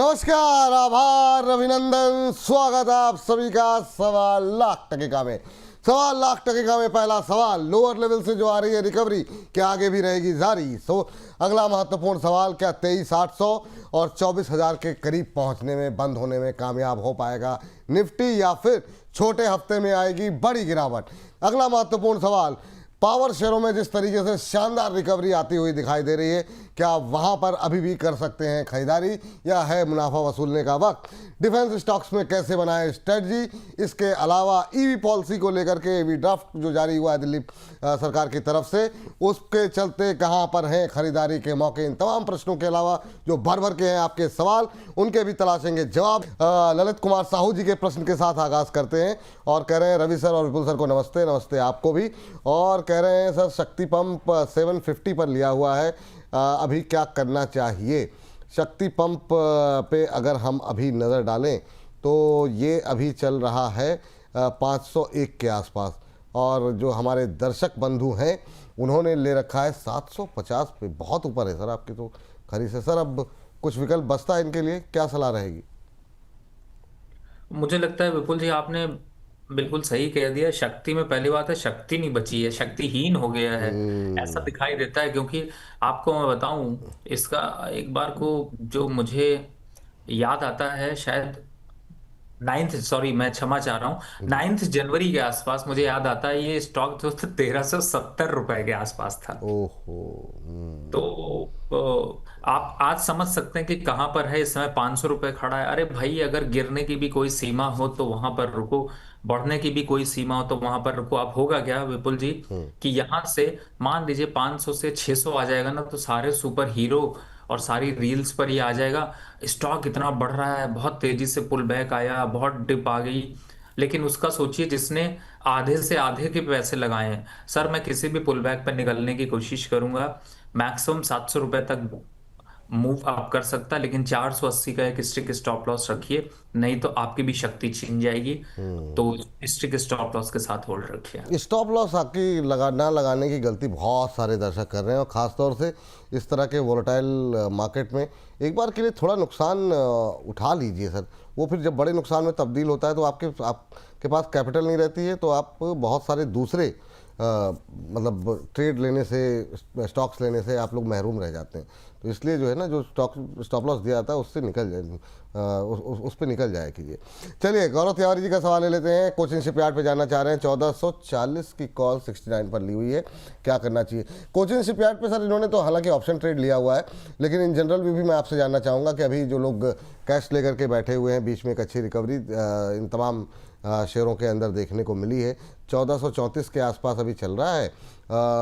नमस्कार, आभार, अभिनंदन, स्वागत है आप सभी का 1.25 लाख में। 1.25 लाख में पहला सवाल, लोअर लेवल से जो आ रही है रिकवरी क्या आगे भी रहेगी जारी? अगला महत्वपूर्ण सवाल, क्या 23,800 और 24,000 के करीब पहुंचने में, बंद होने में कामयाब हो पाएगा निफ्टी, या फिर छोटे हफ्ते में आएगी बड़ी गिरावट? अगला महत्वपूर्ण सवाल, पावर शेयरों में जिस तरीके से शानदार रिकवरी आती हुई दिखाई दे रही है, क्या वहां पर अभी भी कर सकते हैं खरीदारी, या है मुनाफा वसूलने का वक्त? डिफेंस स्टॉक्स में कैसे बनाएं स्ट्रेटजी? इसके अलावा ईवी पॉलिसी को लेकर के ईवी ड्राफ्ट जो जारी हुआ है दिल्ली सरकार की तरफ से, उसके चलते कहां पर हैं खरीदारी के मौके? इन तमाम प्रश्नों के अलावा जो भर भर के हैं आपके सवाल, उनके भी तलाशेंगे जवाब। ललित कुमार साहू जी के प्रश्न के साथ आगाज करते हैं और कह रहे हैं, रवि सर और विपुल सर को नमस्ते। नमस्ते आपको भी। और कह रहे हैं सर, शक्ति पंप 750 पर लिया हुआ है, अभी क्या करना चाहिए? शक्ति पंप पे अगर हम अभी नज़र डालें तो ये अभी चल रहा है 501 के आसपास, और जो हमारे दर्शक बंधु हैं उन्होंने ले रखा है 750 पे। बहुत ऊपर है सर आपकी तो खरीद से। सर अब कुछ विकल्प बचता है इनके लिए, क्या सलाह रहेगी? मुझे लगता है विपुल जी आपने बिल्कुल सही कह दिया। शक्ति में पहली बात है, शक्ति नहीं बची है, शक्तिहीन हो गया है ऐसा हम्म। दिखाई देता है। क्योंकि आपको मैं बताऊं, इसका एक बार को जो मुझे याद आता है, शायद नाइन्थ, सॉरी मैं क्षमा चाह रहा हूँ, जी। 9 जनवरी के आसपास मुझे याद आता है ये स्टॉक जो था 1370 रुपए के आसपास था। ओहो। तो आप आज समझ सकते हैं कि कहां पर है इस समय। 500 रुपए खड़ा है। अरे भाई, अगर गिरने की भी कोई सीमा हो तो वहां पर रुको, बढ़ने की भी कोई सीमा हो तो वहां पर रुको। आप होगा क्या विपुल जी हम्म। कि यहां से मान लीजिए 500 से 600 आ जाएगा ना, तो सारे सुपर हीरो और सारी रील्स पर ये आ जाएगा, स्टॉक इतना बढ़ रहा है, बहुत तेजी से पुल बैक आया, बहुत डिप आ गई। लेकिन उसका सोचिए जिसने आधे से आधे के पैसे लगाए हैं। सर मैं किसी भी पुल बैक पर निकलने की कोशिश करूंगा, मैक्सिमम 700 रुपए तक मूव अप कर सकता है, लेकिन 480 का एक स्ट्रिक्ट स्टॉप लॉस रखिए, नहीं तो आपकी भी शक्ति छीन जाएगी। तो स्ट्रिक्ट स्टॉप लॉस के साथ होल्ड रखिए। स्टॉप लॉस आपकी ना लगाने की गलती बहुत सारे दर्शक कर रहे हैं, और ख़ास तौर से इस तरह के वोलेटाइल मार्केट में एक बार के लिए थोड़ा नुकसान उठा लीजिए सर। वो फिर जब बड़े नुकसान में तब्दील होता है तो आपके पास कैपिटल नहीं रहती है, तो आप बहुत सारे दूसरे मतलब ट्रेड लेने से, स्टॉक्स लेने से आप लोग महरूम रह जाते हैं। तो इसलिए जो है ना, जो स्टॉप लॉस दिया जाता है उससे निकल जाए, उस पर निकल जाए कीजिए। चलिए, गौरव तिवारी जी का सवाल ले लेते हैं। कोचिन शिपयार्ड पे जाना चाह रहे हैं, 1440 की कॉल 69 पर ली हुई है, क्या करना चाहिए? कोचिन शिपयार्ड पे सर इन्होंने तो हालांकि ऑप्शन ट्रेड लिया हुआ है, लेकिन इन जनरल भी मैं आपसे जानना चाहूँगा कि अभी जो लोग कैश लेकर के बैठे हुए हैं, बीच में एक अच्छी रिकवरी इन तमाम शेयरों के अंदर देखने को मिली है। 1434 के आसपास अभी चल रहा है।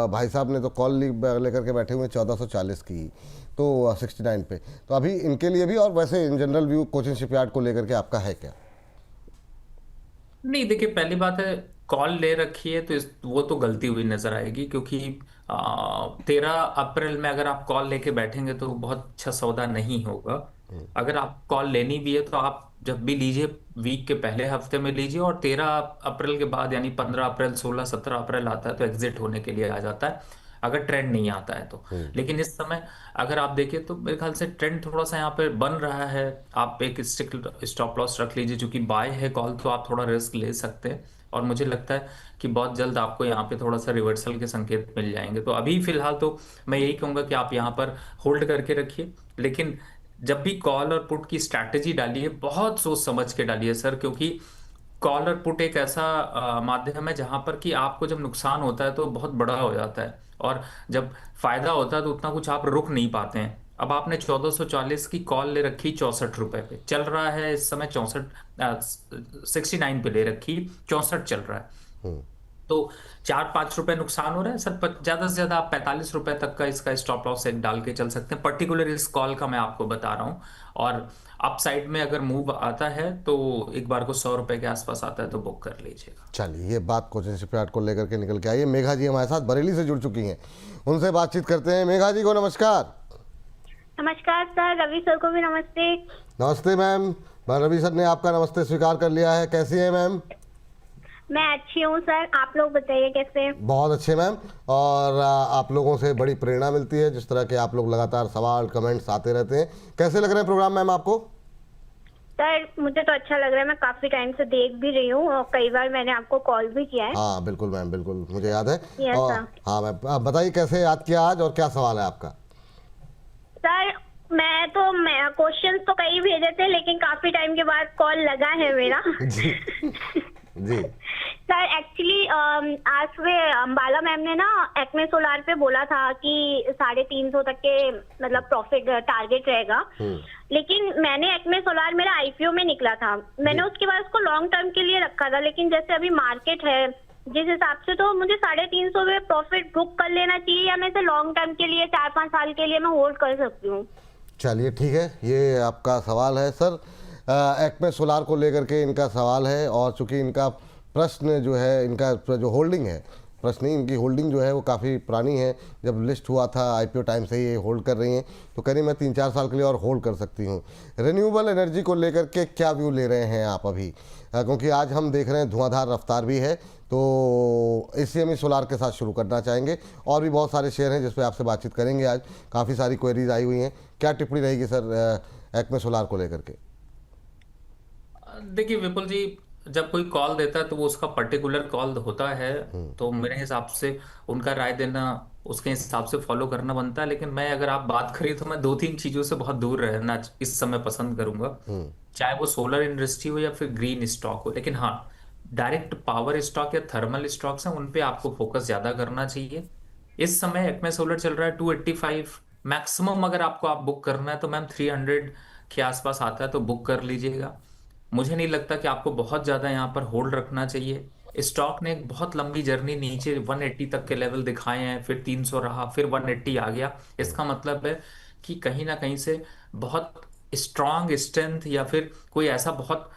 भाई साहब ने तो कॉल लेकर के बैठे हुए हैं 1440 की, तो 69 पे। तो अभी इनके लिए भी, और वैसे in general view Cochin shipyard को लेकर के आपका है क्या? नहीं देखिए, पहली बात है, कॉल ले रखी है तो वो तो गलती हुई नजर आएगी। क्योंकि 13 अप्रैल में अगर आप कॉल लेके बैठेंगे तो बहुत अच्छा सौदा नहीं होगा। अगर आप कॉल लेनी भी है तो आप जब भी लीजिए, वीक के पहले हफ्ते में लीजिए, और 13 अप्रैल के बाद यानी 15 अप्रैल, 16, 17 अप्रैल आता है तो एग्जिट होने के लिए आ जाता है, अगर ट्रेंड नहीं आता है तो। लेकिन इस समय अगर आप देखिए तो मेरे ख्याल से ट्रेंड थोड़ा सा यहाँ पे बन रहा है। आप एक स्ट्रिक्ट स्टॉप लॉस रख लीजिए, जो कि बाय है कॉल, तो आप थोड़ा रिस्क ले सकते हैं। और मुझे लगता है कि बहुत जल्द आपको यहाँ पे थोड़ा सा रिवर्सल के संकेत मिल जाएंगे। तो अभी फिलहाल तो मैं यही कहूंगा कि आप यहाँ पर होल्ड करके रखिए। लेकिन जब भी कॉल और पुट की स्ट्रैटेजी डालिए, बहुत सोच समझ के डालिए सर। क्योंकि कॉल और पुट एक ऐसा माध्यम है जहां पर कि आपको जब नुकसान होता है तो बहुत बड़ा हो जाता है, और जब फायदा होता है तो उतना कुछ आप रुक नहीं पाते हैं। अब आपने 1440 की कॉल ले रखी, 64 रुपए पे चल रहा है इस समय, 69 पे ले रखी, 64 चल रहा है। तो 4-5 रुपए नुकसान हो रहा है सर। ज्यादा से ज्यादा आप 45 रुपए तक का इसका स्टॉप लॉस एक डाल के चल सकते हैं। पर्टिकुलर इस कॉल का मैं आपको बता रहा हूँ। और अप साइड में अगर मूव आता है तो एक बार को 100 रुपए के आसपास आता है तो बुक कर लीजिएगा। चलिए, ये बात कोचिन शिपयार्ड को लेकर के निकल के आइए। मेघा जी हमारे साथ बरेली से जुड़ चुकी हैं, उनसे बातचीत करते हैं। मेघा जी को नमस्कार। नमस्कार सर, रवि सर को भी नमस्ते। नमस्ते मैम। रवि सर ने आपका नमस्ते स्वीकार कर लिया है। कैसी हैं मैम? मैं अच्छी हूँ सर, आप लोग बताइए कैसे? बहुत अच्छे मैम। और आप लोगों से बड़ी प्रेरणा मिलती है, जिस तरह के आप लोग लगातार सवाल कमेंट्स आते रहते हैं। कैसे लग रहे हैं प्रोग्राम मैम आपको? सर मुझे तो अच्छा लग रहा है, मैं काफी टाइम से देख भी रही हूँ और कई बार मैंने आपको कॉल भी किया है। हाँ बिल्कुल मैम, बिल्कुल मुझे याद है। Yes, और sir. हाँ मैम, आप बताइए कैसे याद किया आज और क्या सवाल है आपका? सर मैं क्वेश्चन तो कई भेजे थे, लेकिन काफी टाइम के बाद कॉल लगा है मेरा। जी जी सर एक्चुअली आज सुबह अंबाला मैम ने ना एक्मे सोलार पे बोला था कि 350 तक के मतलब प्रॉफिट टारगेट रहेगा। लेकिन मैंने एक्मे सोलार मेरा आईपीओ में निकला था, मैंने उसके बाद उसको लॉन्ग टर्म के लिए रखा था। लेकिन जैसे अभी मार्केट है जिस हिसाब से, तो मुझे 350 में प्रॉफिट बुक कर लेना चाहिए या मैं इसे लॉन्ग टर्म के लिए 4-5 साल के लिए मैं होल्ड कर सकती हूँ? चलिए ठीक है, ये आपका सवाल है सर। एक्मे सोलार को लेकर के इनका सवाल है, और चूंकि इनका प्रश्न जो है, इनका जो होल्डिंग है, प्रश्न नहीं, इनकी होल्डिंग जो है वो काफ़ी पुरानी है। जब लिस्ट हुआ था आईपीओ टाइम से ये होल्ड कर रही हैं, तो कह रही मैं 3-4 साल के लिए और होल्ड कर सकती हूँ। रिन्यूएबल एनर्जी को लेकर के क्या व्यू ले रहे हैं आप अभी? क्योंकि आज हम देख रहे हैं धुआंधार रफ्तार भी है, तो एसीएमई सोलार के साथ शुरू करना चाहेंगे। और भी बहुत सारे शेयर हैं जिस पे आपसे बातचीत करेंगे आज, काफ़ी सारी क्वेरीज आई हुई हैं। क्या टिप्पणी रहेगी सर एक्मे सोलार को लेकर के? देखिए विपुल जी, जब कोई कॉल देता है तो वो उसका पर्टिकुलर कॉल होता है, तो मेरे हिसाब से उनका राय देना उसके हिसाब से फॉलो करना बनता है। लेकिन मैं, अगर आप बात करें, तो मैं 2-3 चीजों से बहुत दूर रहना इस समय पसंद करूंगा, चाहे वो सोलर इंडस्ट्री हो या फिर ग्रीन स्टॉक हो। लेकिन हाँ, डायरेक्ट पावर स्टॉक या थर्मल स्टॉक्स हैं, उन पे आपको फोकस ज्यादा करना चाहिए। इस समय एक्मे सोलर चल रहा है 285 मैक्सिमम। अगर आपको आप बुक करना है तो मैम 300 के आसपास आता है तो बुक कर लीजिएगा। मुझे नहीं लगता कि आपको बहुत ज्यादा यहाँ पर होल्ड रखना चाहिए। स्टॉक ने एक बहुत लंबी जर्नी नीचे 180 तक के लेवल दिखाए हैं, फिर 300 रहा, फिर 180 आ गया। इसका मतलब है कि कहीं ना कहीं से बहुत स्ट्रांग स्ट्रेंथ या फिर कोई ऐसा बहुत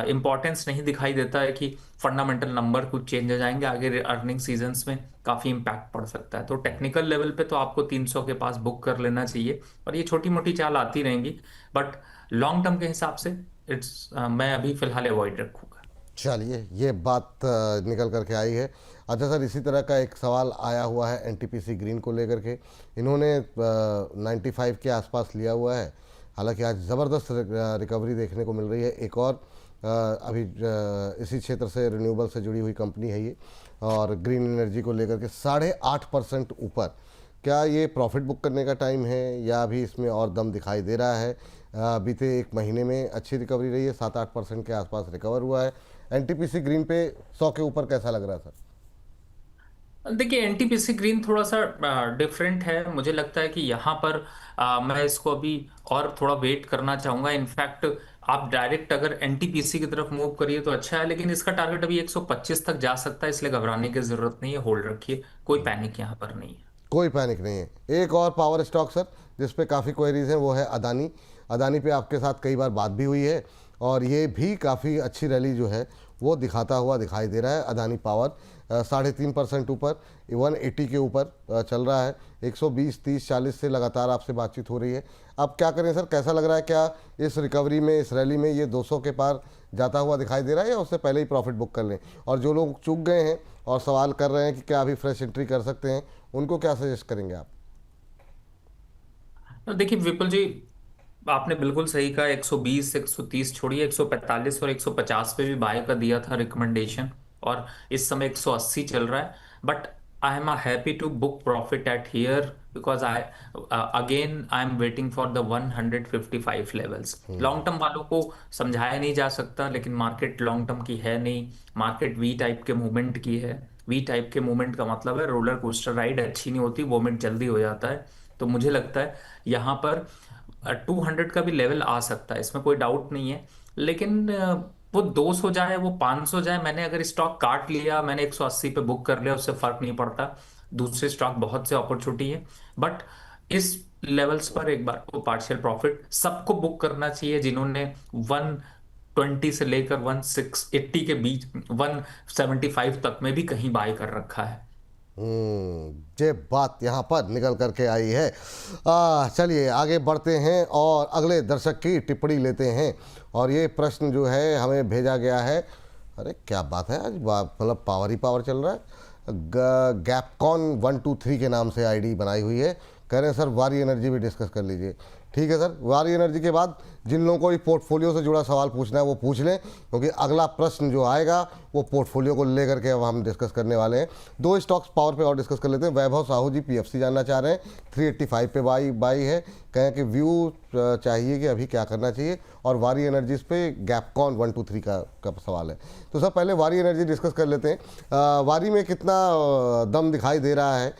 इंपॉर्टेंस नहीं दिखाई देता है कि फंडामेंटल नंबर कुछ चेंज हो जाएंगे आगे अर्निंग सीजन्स में, काफी इम्पैक्ट पड़ सकता है। तो टेक्निकल लेवल पे तो आपको 300 के पास बुक कर लेना चाहिए, और ये छोटी मोटी चाल आती रहेंगी। बट लॉन्ग टर्म के हिसाब से मैं अभी फिलहाल अवॉइड रखूंगा। चलिए, ये बात निकल करके आई है। अच्छा सर, इसी तरह का एक सवाल आया हुआ है एनटीपीसी ग्रीन को लेकर के। इन्होंने 95 के आसपास लिया हुआ है। हालांकि आज ज़बरदस्त रिकवरी देखने को मिल रही है। एक और अभी इसी क्षेत्र से रिन्यूएबल से जुड़ी हुई कंपनी है ये, और ग्रीन एनर्जी को लेकर के 8.5% ऊपर। क्या ये प्रॉफिट बुक करने का टाइम है या अभी इसमें और दम दिखाई दे रहा है? बीते एक महीने में अच्छी रिकवरी रही है, 7-8% के आसपास रिकवर हुआ है। एनटीपीसी ग्रीन पे 100 के ऊपर कैसा लग रहा है सर? देखिए, एनटीपीसी ग्रीन थोड़ा सा डिफरेंट है। मुझे लगता है कि यहाँ पर मैं इसको अभी और थोड़ा वेट करना चाहूंगा। इनफैक्ट आप डायरेक्ट अगर एनटीपीसी की तरफ मूव करिए तो अच्छा है, लेकिन इसका टारगेट अभी 125 तक जा सकता है, इसलिए घबराने की जरूरत नहीं है। होल्ड रखिए, कोई पैनिक यहाँ पर नहीं है। कोई पैनिक नहीं है। एक और पावर स्टॉक सर जिस पे काफ़ी क्वेरीज हैं वो है अदानी। अदानी पे आपके साथ कई बार बात भी हुई है, और ये भी काफ़ी अच्छी रैली जो है वो दिखाता हुआ दिखाई दे रहा है। अदानी पावर 3.5% ऊपर, 180 के ऊपर चल रहा है। 120, 30, 40 से लगातार आपसे बातचीत हो रही है। अब क्या करें सर, कैसा लग रहा है? क्या इस रिकवरी में, इस रैली में ये 200 के पार जाता हुआ दिखाई दे रहा है, या उससे पहले ही प्रॉफिट बुक कर लें? और जो लोग चूक गए हैं और सवाल कर रहे हैं कि क्या अभी फ्रेश एंट्री कर सकते हैं, उनको क्या सजेस्ट करेंगे आप? तो देखिए विपुल जी, आपने बिल्कुल सही कहा। 120, 130 छोड़िए, 145 और 150 पे भी बाय का दिया था रिकमेंडेशन, और इस समय 180 चल रहा है। But I am happy to book profit at here, because I again I am waiting for the 155 levels. Long term वालों को समझाया नहीं जा सकता, लेकिन मार्केट लॉन्ग टर्म की है नहीं, मार्केट वी टाइप के मूवमेंट की है। वी टाइप के मूवमेंट का मतलब है रोलर कोस्टर राइड अच्छी नहीं होती, मूवमेंट जल्दी हो जाता है। तो मुझे लगता है यहाँ पर 200 का भी लेवल आ सकता है, इसमें कोई डाउट नहीं है। लेकिन वो 200 जाए, वो 500 जाए, मैंने अगर स्टॉक काट लिया, मैंने 180 पे बुक कर लिया, उससे फर्क नहीं पड़ता। दूसरे स्टॉक बहुत से अपॉर्चुनिटी है। बट इस लेवल्स पर एक बार को पार्शियल प्रॉफिट सबको बुक करना चाहिए, जिन्होंने 120 से लेकर 1680 के बीच, 175 तक में भी कहीं बाय कर रखा है। ये बात यहाँ पर निकल करके आई है। चलिए आगे बढ़ते हैं और अगले दर्शक की टिप्पणी लेते हैं। और ये प्रश्न जो है हमें भेजा गया है, अरे क्या बात है, आज मतलब पावर ही पावर चल रहा है। गैपकॉन 123 के नाम से आईडी बनाई हुई है। कह रहे हैं सर वारी एनर्जी भी डिस्कस कर लीजिए। ठीक है सर, वारी एनर्जी के बाद जिन लोगों को ये पोर्टफोलियो से जुड़ा सवाल पूछना है वो पूछ लें, क्योंकि अगला प्रश्न जो आएगा वो पोर्टफोलियो को लेकर के अब हम डिस्कस करने वाले हैं। 2 स्टॉक्स पावर पे और डिस्कस कर लेते हैं। वैभव साहू जी पीएफसी जानना चाह रहे हैं, 385 पे बाई है, कहें कि व्यू चाहिए कि अभी क्या करना चाहिए, और वारी एनर्जीज पे गैपकॉन 1 2 3 का सवाल है। तो सर पहले वारी एनर्जी डिस्कस कर लेते हैं। वारी में कितना दम दिखाई दे रहा है?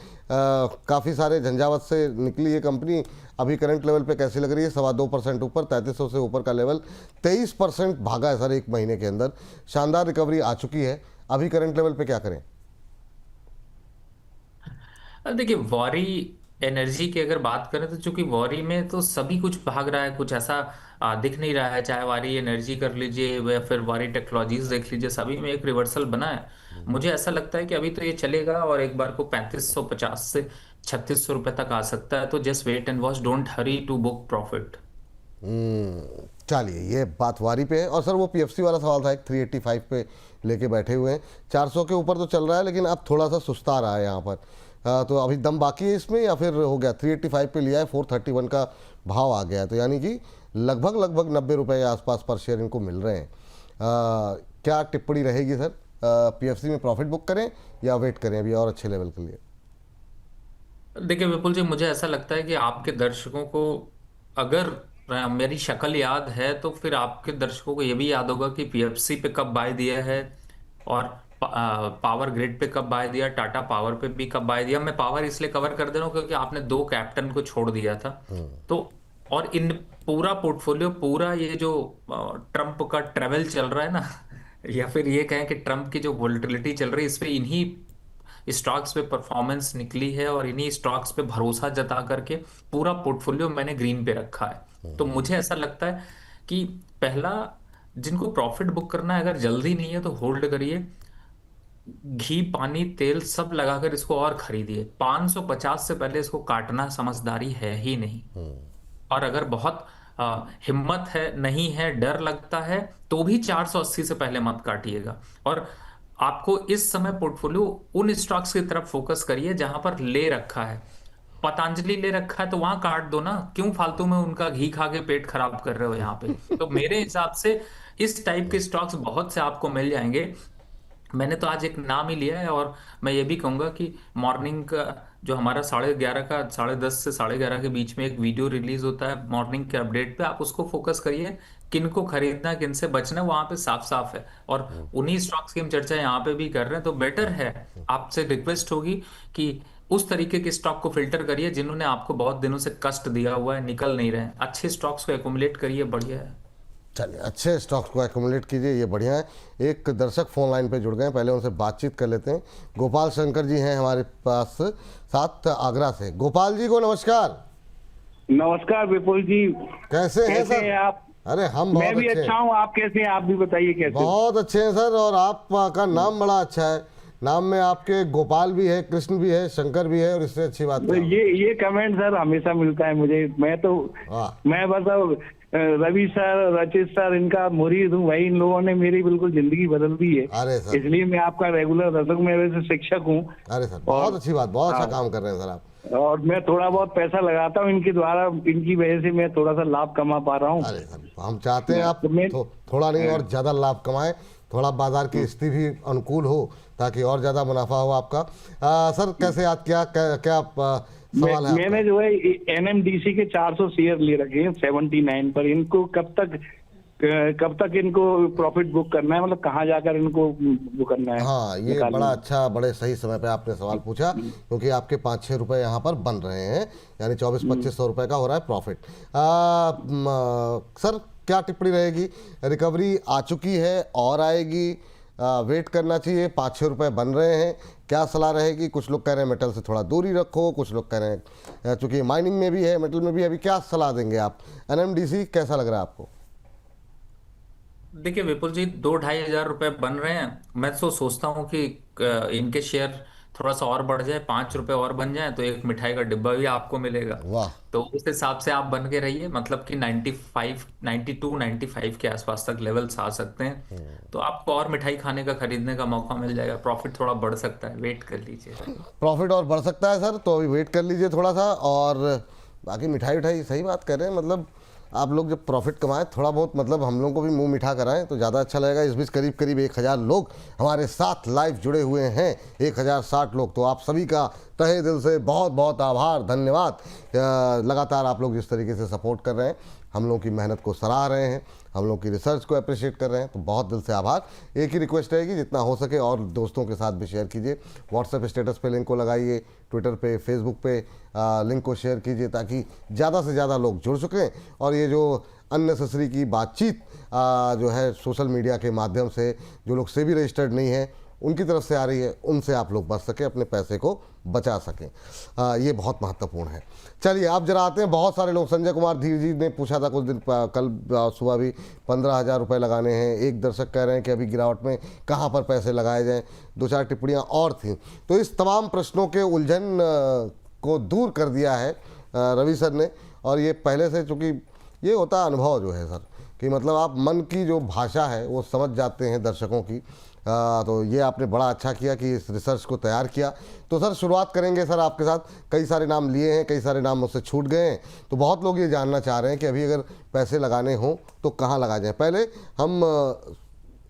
काफ़ी सारे झंझावत से निकली ये कंपनी, अभी करंट लेवल पे कैसी लग रही है? 2.25% ऊपर, 3300 से ऊपर का लेवल 23% भागा है सर 1 महीने के अंदर। शानदार रिकवरी आ चुकी है, अभी करंट लेवल पे क्या करें? देखिए, वॉरी एनर्जी की अगर बात करें तो चूंकि वॉरी में तो सभी कुछ भाग रहा है, कुछ ऐसा दिख नहीं रहा है। चाहे वारी एनर्जी कर लीजिए या फिर वारी टेक्नोलॉजीज देख लीजिए, सभी में एक रिवर्सल बना है। मुझे ऐसा लगता है कि अभी तो ये चलेगा और एक बार को 3550 से 3600 रुपए तक आ सकता है। तो just wait and watch, don't hurry to book profit. चलिए, ये बात वारी पे है। और सर वो पीएफसी वाला सवाल था, एक 385 पे लेके बैठे हुए हैं, 400 के ऊपर तो चल रहा है लेकिन अब थोड़ा सा सुस्ता रहा है यहाँ पर। तो अभी दम बाकी है इसमें या फिर हो गया? 385 पे लिया है, 431 का भाव आ गया है, तो यानी कि लगभग 90 रुपए के आसपास पर शेयर इनको मिल रहे हैं। क्या टिप्पणी रहेगी सर? पीएफसी में प्रॉफिट बुक करें या वेट करें अभी और अच्छे लेवल के लिए? देखिए विपुल जी, मुझे ऐसा लगता है कि आपके दर्शकों को अगर मेरी शक्ल याद है तो फिर आपके दर्शकों को ये भी याद होगा कि पीएफसी पे कब बाय दिया है और पावर ग्रिड पे कब बाय दिया, टाटा पावर पे भी कब बाय दिया। मैं पावर इसलिए कवर कर दे रहा हूँ क्योंकि आपने 2 कैप्टन को छोड़ दिया था। तो और इन पूरा पोर्टफोलियो, पूरा ये जो ट्रम्प का ट्रेवल चल रहा है ना या फिर ये कहें कि ट्रम्प की जो वोलेटिलिटी चल रही है, इस पे इन्हीं स्टॉक्स पे परफॉर्मेंस निकली है और इन्हीं स्टॉक्स पे भरोसा जता करके पूरा पोर्टफोलियो मैंने ग्रीन पे रखा है। तो मुझे ऐसा लगता है कि पहला, जिनको प्रॉफिट बुक करना है अगर जल्दी नहीं है तो होल्ड करिए, घी पानी तेल सब लगाकर इसको और खरीदिए। 550 से पहले इसको काटना समझदारी है ही नहीं। और अगर बहुत हिम्मत है, नहीं है, डर लगता है, तो भी 480 से पहले मत काटिएगा। और आपको इस समय पोर्टफोलियो उन स्टॉक्स की तरफ फोकस करिए जहां पर ले रखा है। पतंजलि ले रखा है तो वहां काट दो ना, क्यों फालतू में उनका घी खा के पेट खराब कर रहे हो यहाँ पे। तो मेरे हिसाब से इस टाइप के स्टॉक्स बहुत से आपको मिल जाएंगे। मैंने तो आज एक नाम ही लिया है और मैं ये भी कहूंगा कि मॉर्निंग का जो हमारा 11:30 का 10:30 से 11:30 के बीच में एक वीडियो रिलीज होता है मॉर्निंग के अपडेट पे, आप उसको फोकस करिए। किन को खरीदना है, किन से बचना है, वहां पे साफ साफ है। और उन्हीं स्टॉक्स की हम चर्चा यहाँ पे भी कर रहे हैं। तो बेटर है, आपसे रिक्वेस्ट होगी कि उस तरीके के स्टॉक को फिल्टर करिए जिन्होंने आपको बहुत दिनों से कष्ट दिया हुआ है, निकल नहीं रहे हैं। अच्छे स्टॉक्स को एक्युमुलेट करिए, बढ़िया है। चलिए, अच्छे स्टॉक्स को एक्युमुलेट कीजिए, ये बढ़िया है। एक दर्शक फोन लाइन पे जुड़ गए हैं, पहले उनसे बातचीत कर लेते हैं। गोपाल शंकर जी हैं हमारे पास साथ आगरा से। गोपाल जी को नमस्कार। नमस्कार विपुल जी, कैसे हैं सर? हैं आप? अरे हम मैं बहुत भी अच्छे अच्छा हैं। हूँ, आप कैसे हैं? आप भी बताइए कैसे? बहुत अच्छे हैं सर, और आपका नाम बड़ा अच्छा है। नाम में आपके गोपाल भी है, कृष्ण भी है, शंकर भी है, और इससे अच्छी बात तो क्या होगी? ये कमेंट सर हमेशा मिलता है मुझे। वाह। मैं बस रवि सर, रचित सर, इनका मुरीद हूँ भाई। इन लोगों ने मेरी बिल्कुल जिंदगी बदल दी है। अरे सर, इसलिए मैं आपका रेगुलर दर्शक, मैं वैसे शिक्षक हूँ। अरे सर, बहुत अच्छी बात, बहुत अच्छा हाँ। काम कर रहे हैं सर आप। और मैं थोड़ा बहुत पैसा लगाता हूँ इनके द्वारा, इनकी वजह से मैं थोड़ा सा लाभ कमा पा रहा हूँ। अरे सर, हम चाहते हैं आप तो मैं- थोड़ा नहीं और ज्यादा लाभ कमाएं, थोड़ा बाजार की स्थिति भी अनुकूल हो ताकि और ज्यादा मुनाफा हो आपका। सर कैसे याद किया, क्या सवाल है मैंने आपका? जो है एनएमडीसी के 400 शेयर ले रखे हैं 79 पर। इनको कब तक इनको प्रॉफिट बुक करना है, मतलब कहाँ जाकर इनको बुक करना है? हाँ, ये निकालना बड़ा है। अच्छा, बड़े सही समय पे आपने सवाल पूछा, क्योंकि आपके 5-6 रुपए यहाँ पर बन रहे हैं, यानी 2400-2500 रुपए का हो रहा है प्रॉफिट। सर क्या टिप्पणी रहेगी? रिकवरी आ चुकी है और आएगी, वेट करना चाहिए, 5-6 रुपए बन रहे हैं, क्या सलाह रहेगी? कुछ लोग कह रहे हैं मेटल से थोड़ा दूरी रखो, कुछ लोग कह रहे हैं चूंकि माइनिंग में भी है, मेटल में भी है, अभी क्या सलाह देंगे आप? एनएमडीसी कैसा लग रहा है आपको? देखिए विपुल जी, 2-2.5 हजार रुपए बन रहे हैं। मैं तो सोचता हूँ कि इनके शेयर थोड़ा सा और बढ़ जाए, 5 रुपए और बन जाए तो एक मिठाई का डिब्बा भी आपको मिलेगा। वाह। तो उस हिसाब से आप बन के रहिए, मतलब कि 95, 92, 95 के आसपास तक लेवल्स आ सकते हैं। तो आपको और मिठाई खाने का, खरीदने का मौका मिल जाएगा। प्रॉफिट थोड़ा बढ़ सकता है, वेट कर लीजिए। प्रॉफिट और बढ़ सकता है सर, तो अभी वेट कर लीजिए थोड़ा सा। और बाकी मिठाई उठाई सही बात कर रहे हैं, मतलब आप लोग जब प्रॉफिट कमाएं थोड़ा बहुत, मतलब हम लोगों को भी मुंह मीठा कराएं तो ज़्यादा अच्छा लगेगा। इस बीच करीब करीब 1000 लोग हमारे साथ लाइव जुड़े हुए हैं, 1060 लोग। तो आप सभी का तहे दिल से बहुत बहुत आभार, धन्यवाद। लगातार आप लोग जिस तरीके से सपोर्ट कर रहे हैं, हम लोगों की मेहनत को सराह रहे हैं, हम लोग की रिसर्च को अप्रिशिएट कर रहे हैं, तो बहुत दिल से आभार। एक ही रिक्वेस्ट रहेगी, जितना हो सके और दोस्तों के साथ भी शेयर कीजिए। व्हाट्सएप स्टेटस पे लिंक को लगाइए, ट्विटर पे, फेसबुक पे लिंक को शेयर कीजिए, ताकि ज़्यादा से ज़्यादा लोग जुड़ सकें और ये जो अननेसेसरी की बातचीत जो है सोशल मीडिया के माध्यम से, जो लोग सेबी रजिस्टर्ड नहीं है उनकी तरफ से आ रही है, उनसे आप लोग बच सकें, अपने पैसे को बचा सकें, ये बहुत महत्वपूर्ण है। चलिए आप जरा आते हैं। बहुत सारे लोग, संजय कुमार धीर जी ने पूछा था कुछ दिन कल सुबह भी, 15,000 रुपये लगाने हैं। एक दर्शक कह रहे हैं कि अभी गिरावट में कहाँ पर पैसे लगाए जाएं। 2-4 टिप्पणियाँ और थीं। तो इस तमाम प्रश्नों के उलझन को दूर कर दिया है रवि सर ने। और ये पहले से, चूँकि ये होता है अनुभव जो है सर, कि मतलब आप मन की जो भाषा है वो समझ जाते हैं दर्शकों की। तो ये आपने बड़ा अच्छा किया कि इस रिसर्च को तैयार किया। तो सर शुरुआत करेंगे सर आपके साथ। कई सारे नाम लिए हैं, कई सारे नाम मुझसे छूट गए हैं, तो बहुत लोग ये जानना चाह रहे हैं कि अभी अगर पैसे लगाने हों तो कहाँ लगाए जाएँ। पहले हम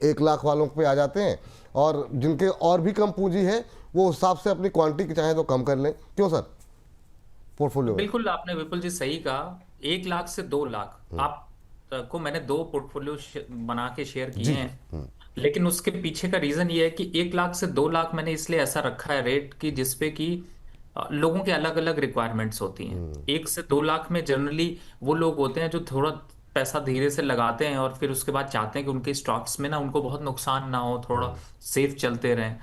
1 लाख वालों पे आ जाते हैं, और जिनके और भी कम पूंजी है वो उस हिसाब से अपनी क्वांटिटी चाहें तो कम कर लें। क्यों सर? पोर्टफोलियो बिल्कुल आपने विपुल जी सही कहा। 1 लाख से 2 लाख आप को मैंने 2 पोर्टफोलियो बना के शेयर किए हैं, लेकिन उसके पीछे का रीजन ये है कि 1 लाख से 2 लाख मैंने इसलिए ऐसा रखा है रेट की, जिसपे कि लोगों के अलग अलग रिक्वायरमेंट्स होती हैं। 1 से 2 लाख में जनरली वो लोग होते हैं जो थोड़ा पैसा धीरे से लगाते हैं और फिर उसके बाद चाहते हैं कि उनके स्टॉक्स में ना उनको बहुत नुकसान ना हो, थोड़ा सेफ चलते रहें।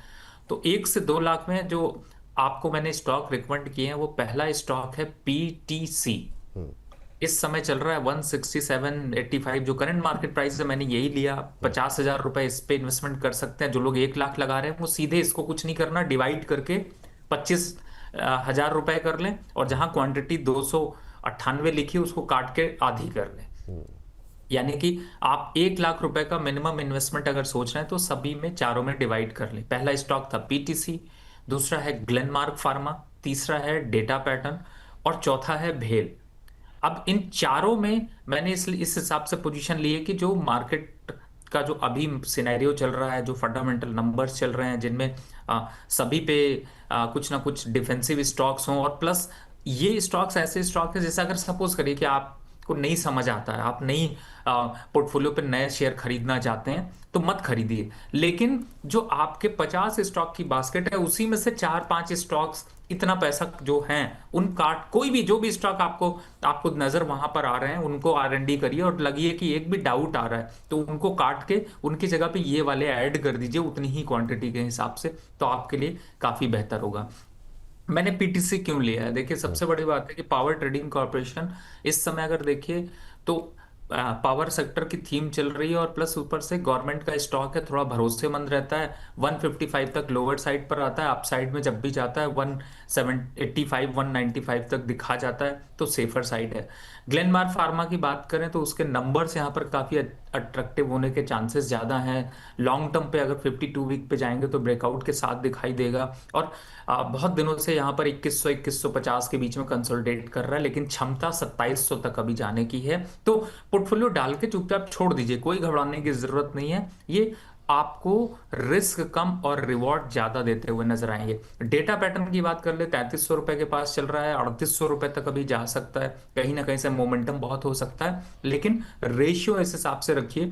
तो 1 से 2 लाख में जो आपको मैंने स्टॉक रिकमेंड किए हैं, वो पहला स्टॉक है PTC। इस समय चल रहा है 167.85, जो करंट मार्केट प्राइस है। मैंने यही लिया। 50,000 रुपए इस पे इन्वेस्टमेंट कर सकते हैं। जो लोग 1 लाख लगा रहे हैं वो सीधे इसको कुछ नहीं करना, डिवाइड करके 25,000 रुपए कर लें, और जहां क्वांटिटी 298 लिखी है उसको काट के आधी कर लें। यानी कि आप 1 लाख रुपए का मिनिमम इन्वेस्टमेंट अगर सोच रहे हैं तो सभी में, चारों में डिवाइड कर लें। पहला स्टॉक था PTC, दूसरा है ग्लेनमार्क फार्मा, तीसरा है डेटा पैटर्न, और चौथा है भेल। अब इन चारों में मैंने इस हिसाब से पोजीशन ली है कि जो मार्केट का जो अभी सिनेरियो चल रहा है, जो फंडामेंटल नंबर्स चल रहे हैं, जिनमें सभी पे कुछ ना कुछ डिफेंसिव स्टॉक्स हों, और प्लस ये स्टॉक्स ऐसे स्टॉक है जैसे अगर सपोज करिए कि आपको नहीं समझ आता है, आप नहीं पोर्टफोलियो पे नए शेयर खरीदना चाहते हैं, तो मत खरीदिए। लेकिन जो आपके 50 स्टॉक की बास्केट है, उसी में से 4-5 स्टॉक्स, इतना पैसा जो हैं उन काट, कोई भी जो भी स्टॉक आपको नजर वहां पर आ रहे हैं उनको R&D करिए, और लगिए कि एक भी डाउट आ रहा है तो उनको काट के उनकी जगह पे ये वाले ऐड कर दीजिए उतनी ही क्वांटिटी के हिसाब से, तो आपके लिए काफी बेहतर होगा। मैंने PTC क्यों लिया है? देखिए, सबसे बड़ी बात है कि पावर ट्रेडिंग कॉर्पोरेशन इस समय अगर देखिए तो पावर सेक्टर की थीम चल रही है, और प्लस ऊपर से गवर्नमेंट का स्टॉक है, थोड़ा भरोसेमंद रहता है। 155 तक लोअर साइड पर आता है, अप साइड में जब भी जाता है 185 195 तक दिखा जाता है, तो सेफर साइड है। ग्लेनमार्क फार्मा की बात करें तो उसके नंबर्स यहाँ पर काफी अट्रैक्टिव होने के चांसेस ज्यादा हैं। लॉन्ग टर्म पे अगर 52 वीक पे जाएंगे तो ब्रेकआउट के साथ दिखाई देगा, और बहुत दिनों से यहाँ पर 2100-2150 के बीच में कंसोलिडेट कर रहा है, लेकिन क्षमता 2700 तक अभी जाने की है। तो पोर्टफोलियो डाल के चुपचाप छोड़ दीजिए, कोई घबराने की जरूरत नहीं है। ये आपको रिस्क कम और रिवॉर्ड ज्यादा देते हुए नजर आएंगे। डेटा पैटर्न की बात कर ले, 3300 रुपए के पास चल रहा है, 3800 रुपए तक अभी जा सकता है। कहीं ना कहीं से मोमेंटम बहुत हो सकता है, लेकिन रेशियो इस हिसाब से रखिए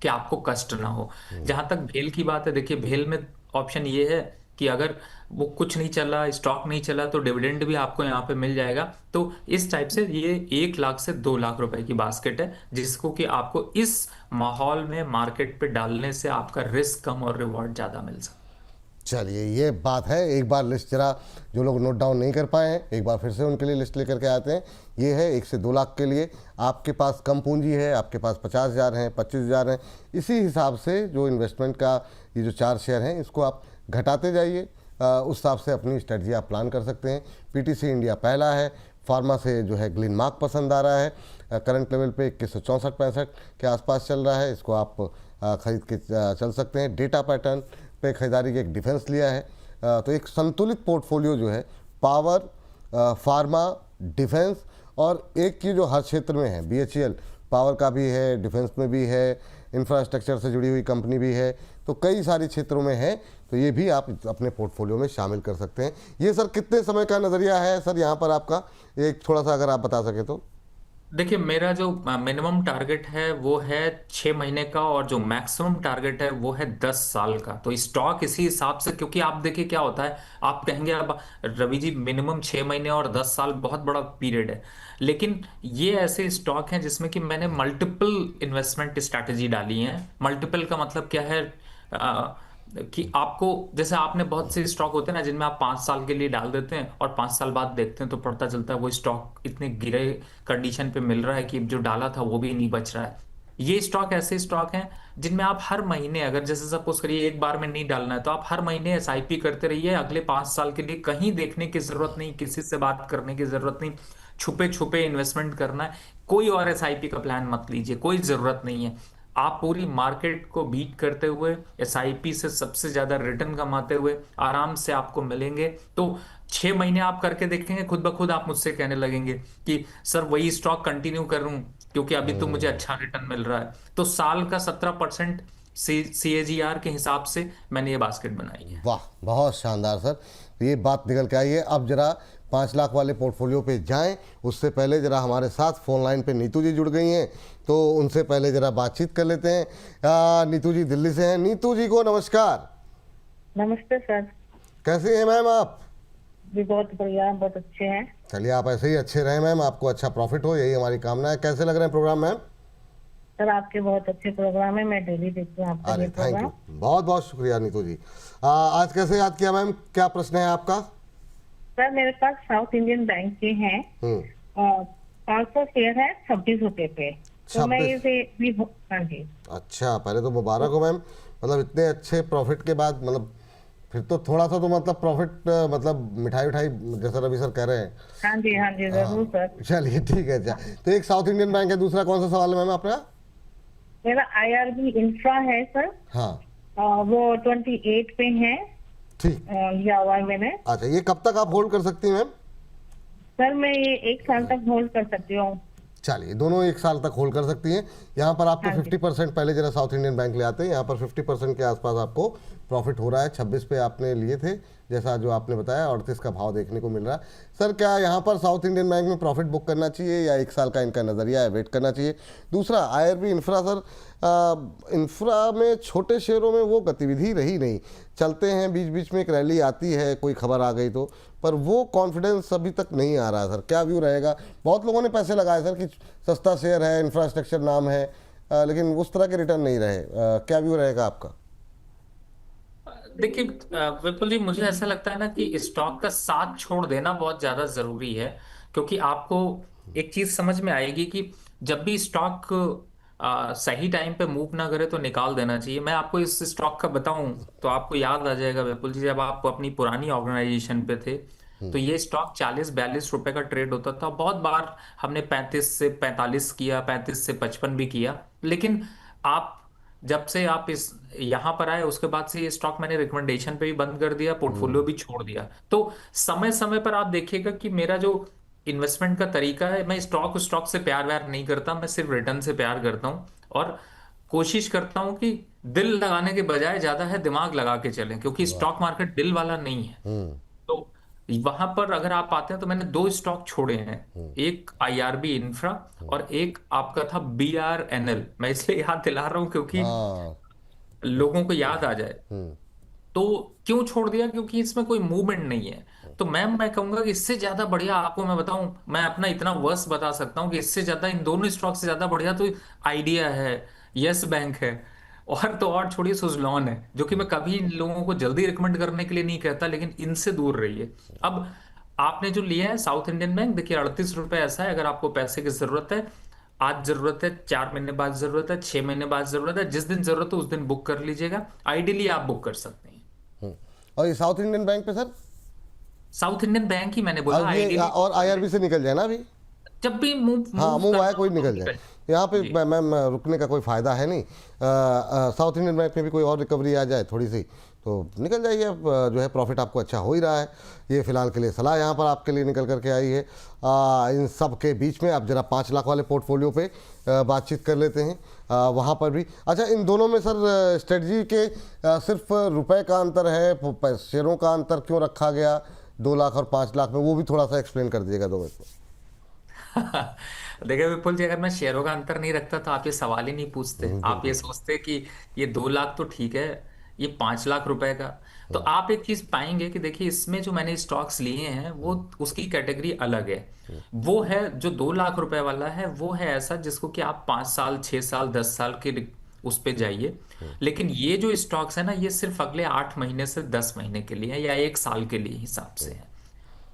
कि आपको कष्ट ना हो। जहां तक भेल की बात है, देखिए भेल में ऑप्शन ये है कि अगर वो कुछ नहीं चला, स्टॉक नहीं चला, तो डिविडेंड भी आपको यहाँ पे मिल जाएगा। तो इस टाइप से ये 1 लाख से 2 लाख रुपए की बास्केट है, जिसको कि आपको इस माहौल में मार्केट पे डालने से आपका रिस्क कम और रिवॉर्ड ज्यादा मिल सकता है। चलिए, ये बात है। एक बार लिस्ट जरा जो लोग नोट डाउन नहीं कर पाए हैं, एक बार फिर से उनके लिए लिस्ट लेकर के आते हैं। ये है 1 से 2 लाख के लिए। आपके पास कम पूंजी है, आपके पास 50,000 हैं, 25,000 हैं, इसी हिसाब से जो इन्वेस्टमेंट का ये जो 4 शेयर हैं इसको आप घटाते जाइए। उस हिसाब से अपनी स्ट्रेटजी आप प्लान कर सकते हैं। PTC इंडिया पहला है। फार्मा से जो है ग्लेनमार्क पसंद आ रहा है, करंट लेवल पे 2164-65 के आसपास चल रहा है, इसको आप खरीद के चल सकते हैं। डेटा पैटर्न पे खरीदारी की एक डिफेंस लिया है। तो एक संतुलित पोर्टफोलियो जो है पावर, फार्मा डिफेंस, और एक की जो हर क्षेत्र में है, BHEL पावर का भी है, डिफेंस में भी है, इंफ्रास्ट्रक्चर से जुड़ी हुई कंपनी भी है, तो कई सारी क्षेत्रों में है, तो ये भी आप अपने पोर्टफोलियो में शामिल कर सकते हैं। ये सर कितने समय का नज़रिया है सर यहाँ पर आपका, एक थोड़ा सा अगर आप बता सके तो। देखिए, मेरा जो मिनिमम टारगेट है वो है 6 महीने का, और जो मैक्सिमम टारगेट है वो है 10 साल का। तो स्टॉक इसी हिसाब से, क्योंकि आप देखिए क्या होता है, आप कहेंगे अब रवि जी मिनिमम 6 महीने और 10 साल बहुत बड़ा पीरियड है, लेकिन ये ऐसे स्टॉक हैं जिसमें कि मैंने मल्टीपल इन्वेस्टमेंट स्ट्रैटेजी डाली है। मल्टीपल का मतलब क्या है, कि आपको, जैसे आपने बहुत से स्टॉक होते हैं ना जिनमें आप 5 साल के लिए डाल देते हैं और 5 साल बाद देखते हैं तो पता चलता है वो स्टॉक इतने गिरे कंडीशन पे मिल रहा है कि जो डाला था वो भी नहीं बच रहा है। ये स्टॉक ऐसे स्टॉक हैं जिनमें आप हर महीने, अगर जैसे सपोज करिए एक बार में नहीं डालना है, तो आप हर महीने एसआईपी करते रहिए अगले 5 साल के लिए। कहीं देखने की जरूरत नहीं, किसी से बात करने की जरूरत नहीं, छुपे छुपे इन्वेस्टमेंट करना है। कोई और एसआईपी का प्लान मत लीजिए, कोई जरूरत नहीं है। आप पूरी मार्केट को बीट करते हुए एसआईपी से सबसे ज्यादा रिटर्न कमाते हुए आराम से आपको मिलेंगे। तो 6 महीने आप करके देखेंगे, खुद ब खुद आप मुझसे कहने लगेंगे कि सर वही स्टॉक कंटिन्यू करूं क्योंकि अभी तो मुझे अच्छा रिटर्न मिल रहा है। तो साल का 17% CAGR के हिसाब से मैंने ये बास्केट बनाई है। वाह, बहुत शानदार सर, तो ये बात निकल के आई है। अब जरा 5 लाख वाले पोर्टफोलियो पे जाएं, उससे पहले जरा हमारे साथ फोन लाइन पे नीतू जी जुड़ गई हैं, तो उनसे पहले जरा बातचीत कर लेते हैं। नीतू जी दिल्ली से हैं। नीतू जी को नमस्कार। नमस्ते सर। कैसे हैं मैम आप? जी बहुत बढ़िया, बहुत अच्छे हैं। चलिए, आप ऐसे ही अच्छे रहें मैम, आपको अच्छा प्रॉफिट हो, यही हमारी कामना है। कैसे लग रहे हैं प्रोग्राम मैम? सर आपके बहुत अच्छे प्रोग्राम है, मैं डेली देखती हूँ आपका अरे ये थैंक यू, प्रोग्राम। बहुत बहुत शुक्रिया नीतू जी। आज कैसे याद किया मैम, क्या प्रश्न है आपका? सर मेरे पास साउथ इंडियन बैंक के हैं, 500 शेयर है 26 रुपए पे, तो मैं 26? इसे भी हाँ जी। अच्छा, पहले तो मुबारक हो मैम, मतलब इतने अच्छे प्रॉफिट के बाद, मतलब फिर तो थोड़ा सा तो मतलब प्रॉफिट, मतलब मिठाई उठाई जैसा रवि सर कह रहे हैं। हाँ जी जरूर सर। चलिए ठीक है। अच्छा, तो एक साउथ इंडियन बैंक है, दूसरा कौन सा सवाल है मैम आपका? मेरा IRB इंफ्रा है सर। हाँ वो 28 पे है, ठीक, लिया हुआ है मैंने। अच्छा, ये कब तक आप होल्ड कर सकती हैं मैम? सर मैं ये 1 साल तक होल्ड कर सकती हूँ। चलिए, दोनों 1 साल तक होल्ड कर सकती हैं। यहाँ पर आपको हाँ जी। 50% पहले जरा साउथ इंडियन बैंक ले आते हैं, यहाँ पर 50% के आसपास आपको प्रॉफिट हो रहा है। 26 पे आपने लिए थे, जैसा जो आपने बताया, 38 का भाव देखने को मिल रहा है। सर क्या यहाँ पर साउथ इंडियन बैंक में प्रॉफिट बुक करना चाहिए या 1 साल का इनका नज़रिया है, वेट करना चाहिए? दूसरा IRB इंफ्रा सर, इंफ्रा में छोटे शेयरों में वो गतिविधि रही नहीं, चलते हैं बीच बीच में एक रैली आती है, कोई खबर आ गई तो, पर वो कॉन्फिडेंस अभी तक नहीं आ रहा है सर, क्या व्यू रहेगा? बहुत लोगों ने पैसे लगाए सर कि सस्ता शेयर है, इंफ्रास्ट्रक्चर नाम है, लेकिन उस तरह के रिटर्न नहीं रहे। क्या व्यू रहेगा आपका? देखिए विपुल जी, मुझे ऐसा लगता है ना कि स्टॉक का साथ छोड़ देना बहुत ज्यादा जरूरी है, क्योंकि आपको एक चीज समझ में आएगी कि जब भी स्टॉक सही टाइम पे मूव ना करे तो निकाल देना चाहिए। मैं आपको इस स्टॉक का बताऊं तो आपको याद आ जाएगा विपुल जी, जब आप अपनी पुरानी ऑर्गेनाइजेशन पे थे तो ये स्टॉक 40-42 रुपए का ट्रेड होता था। बहुत बार हमने 35 से 45 किया, 35 से 55 भी किया, लेकिन आप जब से आप इस यहाँ पर आए उसके बाद से ये स्टॉक मैंने रिकमेंडेशन पे भी बंद कर दिया, पोर्टफोलियो भी छोड़ दिया। तो समय समय पर आप देखिएगा कि मेरा जो इन्वेस्टमेंट का तरीका है, मैं स्टॉक स्टॉक से प्यार व्यार नहीं करता, मैं सिर्फ रिटर्न से प्यार करता हूँ, और कोशिश करता हूँ कि दिल लगाने के बजाय ज्यादा है दिमाग लगा के चलें, क्योंकि स्टॉक मार्केट दिल वाला नहीं है। तो वहां पर अगर आप आते हैं तो मैंने 2 स्टॉक छोड़े हैं, एक IRB इंफ्रा और एक आपका था BRNL। मैं इसलिए याद दिला रहा हूं क्योंकि हाँ। लोगों को याद आ जाए। तो क्यों छोड़ दिया? क्योंकि इसमें कोई मूवमेंट नहीं है। तो मैं कहूंगा कि इससे ज्यादा बढ़िया आपको मैं बताऊं, मैं अपना इतना वर्स बता सकता हूं कि इससे ज्यादा, इन दोनों स्टॉक से ज्यादा बढ़िया तो आइडिया है, यस बैंक है, और तो और छोड़िए सुजलॉन है, जो कि मैं कभी इन लोगों को जल्दी रिकमेंड करने के लिए नहीं कहता, लेकिन इनसे दूर रहिए। अब आपने जो लिया है साउथ इंडियन बैंक, देखिए 38 रुपए ऐसा है, अगर आपको पैसे की जरूरत है, आज जरूरत है, 4 महीने बाद जरूरत है, 6 महीने बाद जरूरत है, जिस दिन जरूरत है उस दिन बुक कर लीजिएगा। आइडियली आप बुक कर सकते हैं। और ये साउथ इंडियन बैंक पे सर? साउथ इंडियन बैंक ही मैंने बोला, और ये आइडियली और IRB से निकल जाए ना अभी? जब भी मूव हाँ, मूव आए कोई निकल तो जाए। यहाँ पे मैम रुकने का कोई फ़ायदा है नहीं। साउथ इंडियन बैंक में भी कोई और रिकवरी आ जाए थोड़ी सी, तो निकल जाइए। अब जो है प्रॉफिट आपको अच्छा हो ही रहा है। ये फिलहाल के लिए सलाह यहाँ पर आपके लिए निकल करके आई है। इन सब के बीच में आप जरा 5 लाख वाले पोर्टफोलियो पे बातचीत कर लेते हैं। वहाँ पर भी अच्छा, इन दोनों में सर स्ट्रेटजी के सिर्फ रुपए का अंतर है, शेयरों का अंतर क्यों रखा गया 2 लाख और 5 लाख में, वो भी थोड़ा सा एक्सप्लेन कर दीजिएगा 2 मिनट में। देखिए विपुल जी, अगर मैं शेयरों का अंतर नहीं रखता तो आप ये सवाल ही नहीं पूछते। आप ये सोचते कि ये 2 लाख तो ठीक है, ये 5 लाख रुपए का। तो आप एक चीज पाएंगे कि देखिए इसमें जो मैंने स्टॉक्स लिए हैं वो उसकी कैटेगरी अलग है। वो है जो 2 लाख रुपए वाला है, वो है ऐसा जिसको कि आप 5 साल 6 साल 10 साल के उस पे जाइए। लेकिन ये जो स्टॉक्स है ना, ये सिर्फ अगले 8 महीने से 10 महीने के लिए है या 1 साल के लिए हिसाब से है,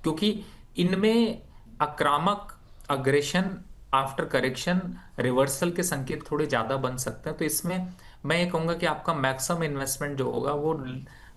क्योंकि इनमें आक्रामक अग्रेशन आफ्टर करेक्शन रिवर्सल के संकेत थोड़े ज्यादा बन सकते हैं। तो इसमें मैं ये कहूंगा कि आपका मैक्सिमम इन्वेस्टमेंट जो होगा वो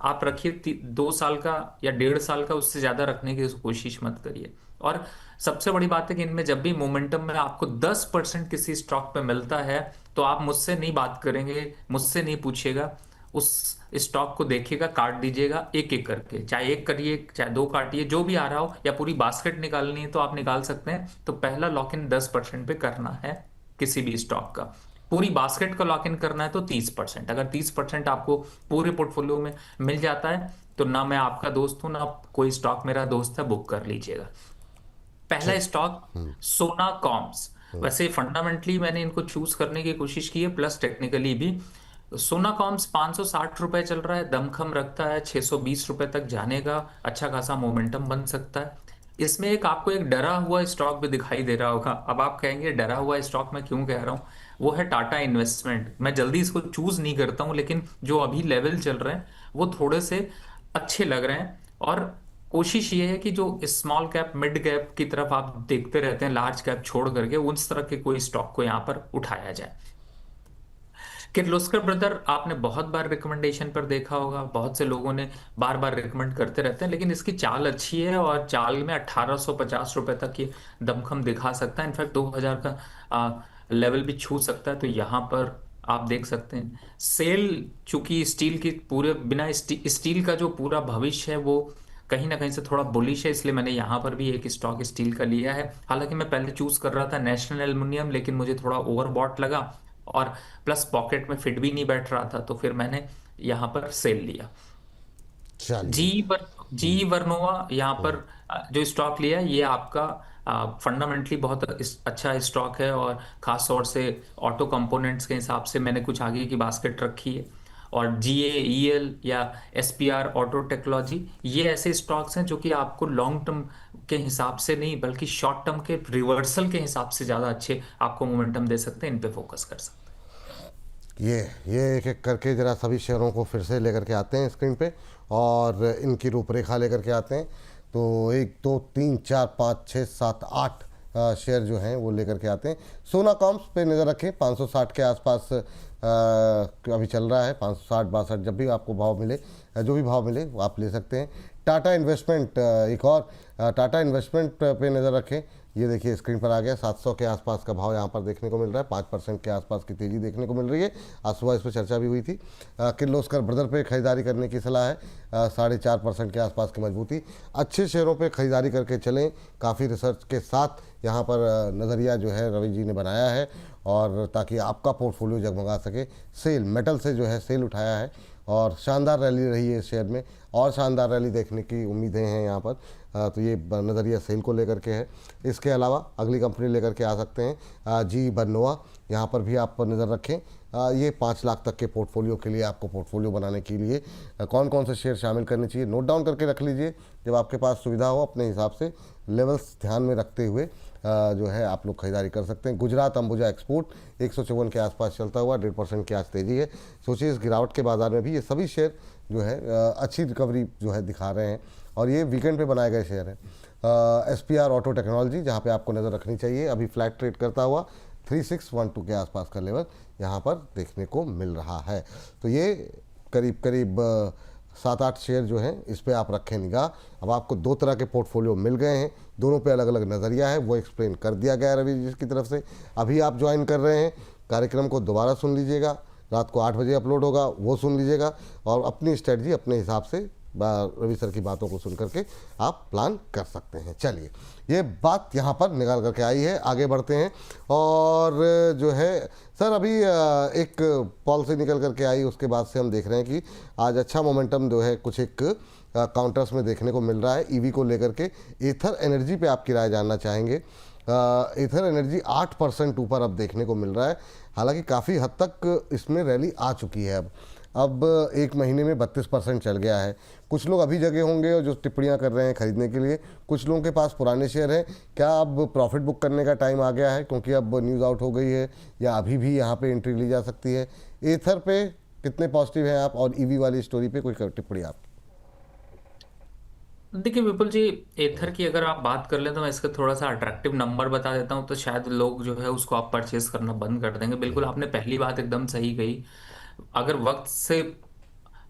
आप रखिए 2 साल का या 1.5 साल का, उससे ज्यादा रखने की कोशिश मत करिए। और सबसे बड़ी बात है कि इनमें जब भी मोमेंटम में आपको 10% किसी स्टॉक पे मिलता है तो आप मुझसे नहीं बात करेंगे, मुझसे नहीं पूछिएगा, उस स्टॉक को देखिएगा, काट दीजिएगा एक एक करके, चाहे 1 करिए चाहे 2 काटिए, जो भी आ रहा हो, या पूरी बास्केट निकालनी है तो आप निकाल सकते हैं। तो पहला लॉक इन 10% पे करना है किसी भी स्टॉक का। पूरी बास्केट का लॉक इन करना है तो 30%। अगर 30% आपको पूरे पोर्टफोलियो में मिल जाता है तो ना मैं आपका दोस्त हूं ना कोई स्टॉक मेरा दोस्त है, बुक कर लीजिएगा। पहला स्टॉक सोना कॉम्स। वैसे फंडामेंटली मैंने इनको चूज करने की कोशिश की है, प्लस टेक्निकली भी। सोना कॉम्स 560 रुपए चल रहा है, दमखम रखता है 620 रुपए तक जाने का, अच्छा खासा मोमेंटम बन सकता है। इसमें एक आपको एक डरा हुआ स्टॉक भी दिखाई दे रहा होगा। अब आप कहेंगे डरा हुआ स्टॉक मैं क्यों कह रहा हूँ, वो है टाटा इन्वेस्टमेंट। मैं जल्दी इसको चूज नहीं करता हूँ, लेकिन जो अभी लेवल चल रहे हैं वो थोड़े से अच्छे लग रहे हैं। और कोशिश ये है कि जो स्मॉल कैप मिड कैप की तरफ आप देखते रहते हैं, लार्ज कैप छोड़ करके, उस तरह के कोई स्टॉक को यहाँ पर उठाया जाए। किर्लोस्कर ब्रदर आपने बहुत बार रिकमेंडेशन पर देखा होगा, बहुत से लोगों ने बार बार रिकमेंड करते रहते हैं, लेकिन इसकी चाल अच्छी है और चाल में 1850 रुपए तक ये दमखम दिखा सकता है। इनफैक्ट 2000 का लेवल भी छू सकता है। तो यहाँ पर आप देख सकते हैं सेल, चूंकि स्टील की पूरे बिना स्टील का जो पूरा भविष्य है वो कहीं ना कहीं से थोड़ा बुलिश है, इसलिए मैंने यहाँ पर भी एक स्टॉक स्टील का लिया है। हालांकि मैं पहले चूज कर रहा था नेशनल एल्युमिनियम, लेकिन मुझे थोड़ा ओवरबॉट लगा और प्लस पॉकेट में फिट भी नहीं बैठ रहा था, तो फिर मैंने यहाँ पर सेल लिया। जी वर्नोवा यहाँ पर जो स्टॉक लिया ये आपका फंडामेंटली बहुत अच्छा स्टॉक है, और खास तौर से ऑटो कंपोनेंट्स के हिसाब से मैंने कुछ आगे की बास्केट रखी है। और GAEL या SPR ऑटो टेक्नोलॉजी, ये ऐसे स्टॉक्स हैं जो कि आपको लॉन्ग टर्म के हिसाब से नहीं बल्कि शॉर्ट टर्म के रिवर्सल के हिसाब से ज़्यादा अच्छे आपको मोमेंटम दे सकते हैं, इन पे फोकस कर सकते हैं। ये एक एक करके जरा सभी शेयरों को फिर से लेकर के आते हैं स्क्रीन पे और इनकी रूपरेखा लेकर के आते हैं। तो 1 2 3 4 5 6 7 8 शेयर जो हैं वो लेकर के आते हैं। सोना कॉम्स पे नज़र रखें, 560 के आसपास अभी चल रहा है, 560 62, जब भी आपको भाव मिले, जो भी भाव मिले वो आप ले सकते हैं। टाटा इन्वेस्टमेंट, एक और टाटा इन्वेस्टमेंट पे नज़र रखें, ये देखिए स्क्रीन पर आ गया, 700 के आसपास का भाव यहाँ पर देखने को मिल रहा है, 5% के आसपास की तेज़ी देखने को मिल रही है। आज सुबह इस पर चर्चा भी हुई थी। किर्लोस्कर ब्रदर पे खरीदारी करने की सलाह है, 4.5% के आसपास की मजबूती। अच्छे शेयरों पे खरीदारी करके चलें, काफ़ी रिसर्च के साथ यहाँ पर नज़रिया जो है रवि जी ने बनाया है, और ताकि आपका पोर्टफोलियो जगमगा सके। सेल मेटल से जो है सेल उठाया है और शानदार रैली रही है इस शेयर में, और शानदार रैली देखने की उम्मीदें हैं यहाँ पर। तो ये नज़रिया सेल को लेकर के है। इसके अलावा अगली कंपनी लेकर के आ सकते हैं जी वर्नोवा, यहाँ पर भी आप नज़र रखें। ये 5 लाख तक के पोर्टफोलियो के लिए, आपको पोर्टफोलियो बनाने के लिए कौन कौन से शेयर शामिल करने चाहिए नोट डाउन करके रख लीजिए, जब आपके पास सुविधा हो अपने हिसाब से लेवल्स ध्यान में रखते हुए जो है आप लोग खरीदारी कर सकते हैं। गुजरात अंबुजा एक्सपोर्ट 154 के आसपास चलता हुआ 1.5% की आज तेज़ी है। सोचिए इस गिरावट के बाजार में भी ये सभी शेयर जो है अच्छी रिकवरी जो है दिखा रहे हैं, और ये वीकेंड पे बनाए गए शेयर हैं। SPR ऑटो टेक्नोलॉजी, जहाँ पे आपको नज़र रखनी चाहिए, अभी फ्लैट ट्रेड करता हुआ 3612 के आसपास का लेवल यहाँ पर देखने को मिल रहा है। तो ये करीब करीब 7-8 शेयर जो हैं इस पर आप रखें निगाह। अब आपको 2 तरह के पोर्टफोलियो मिल गए हैं, दोनों पे अलग अलग नज़रिया है, वो एक्सप्लेन कर दिया गया है रवि जी की तरफ से। अभी आप ज्वाइन कर रहे हैं, कार्यक्रम को दोबारा सुन लीजिएगा, रात को 8 बजे अपलोड होगा, वो सुन लीजिएगा और अपनी स्ट्रेटजी अपने हिसाब से रवि सर की बातों को सुन करके आप प्लान कर सकते हैं। चलिए, ये बात यहाँ पर निकाल करके आई है, आगे बढ़ते हैं। और जो है सर अभी एक पॉलिसी निकल करके आई, उसके बाद से हम देख रहे हैं कि आज अच्छा मोमेंटम जो है कुछ एक काउंटर्स में देखने को मिल रहा है ईवी को लेकर के। एथर एनर्जी पे आपकी राय जानना चाहेंगे। एथर एनर्जी 8% ऊपर अब देखने को मिल रहा है, हालांकि काफ़ी हद तक इसमें रैली आ चुकी है। अब एक महीने में 32% चल गया है। कुछ लोग अभी जगह होंगे और जो टिप्पणियां कर रहे हैं खरीदने के लिए, कुछ लोगों के पास पुराने शेयर हैं। क्या अब प्रॉफिट बुक करने का टाइम आ गया है क्योंकि अब न्यूज़ आउट हो गई है, या अभी भी यहाँ पे एंट्री ली जा सकती है? एथर पे कितने पॉजिटिव हैं आप, और ईवी वाली स्टोरी पे कोई टिप्पणी आप? देखिए विपुल जी, एथर की अगर आप बात कर लें तो मैं इसका थोड़ा सा अट्रैक्टिव नंबर बता देता हूँ, तो शायद लोग जो है उसको आप परचेज करना बंद कर देंगे। बिल्कुल आपने पहली बात एकदम सही कही। अगर वक्त से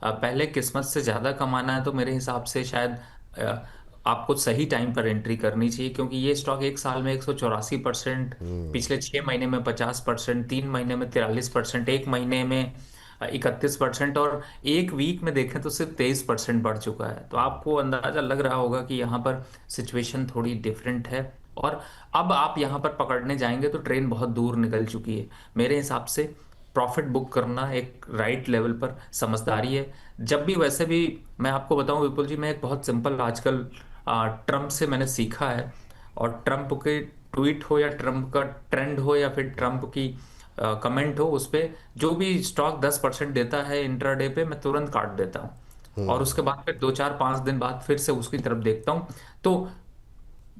पहले किस्मत से ज़्यादा कमाना है तो मेरे हिसाब से शायद आपको सही टाइम पर एंट्री करनी चाहिए, क्योंकि ये स्टॉक एक साल में 184%, पिछले 6 महीने में 50%, 3 महीने में 43%, एक महीने में 31%, और एक वीक में देखें तो सिर्फ 23% बढ़ चुका है। तो आपको अंदाजा लग रहा होगा कि यहाँ पर सिचुएशन थोड़ी डिफरेंट है, और अब आप यहाँ पर पकड़ने जाएंगे तो ट्रेन बहुत दूर निकल चुकी है। मेरे हिसाब से प्रॉफिट बुक करना एक राइट लेवल पर समझदारी है। जब भी, वैसे भी मैं आपको बताऊं विपुल जी, मैं एक बहुत सिंपल आजकल ट्रम्प से मैंने सीखा है, और ट्रम्प के ट्वीट हो या ट्रम्प का ट्रेंड हो या फिर ट्रम्प की कमेंट हो, उस पर जो भी स्टॉक 10% देता है इंट्राडे पे, मैं तुरंत काट देता हूँ, और उसके बाद फिर 2 4 5 दिन बाद फिर से उसकी तरफ देखता हूँ। तो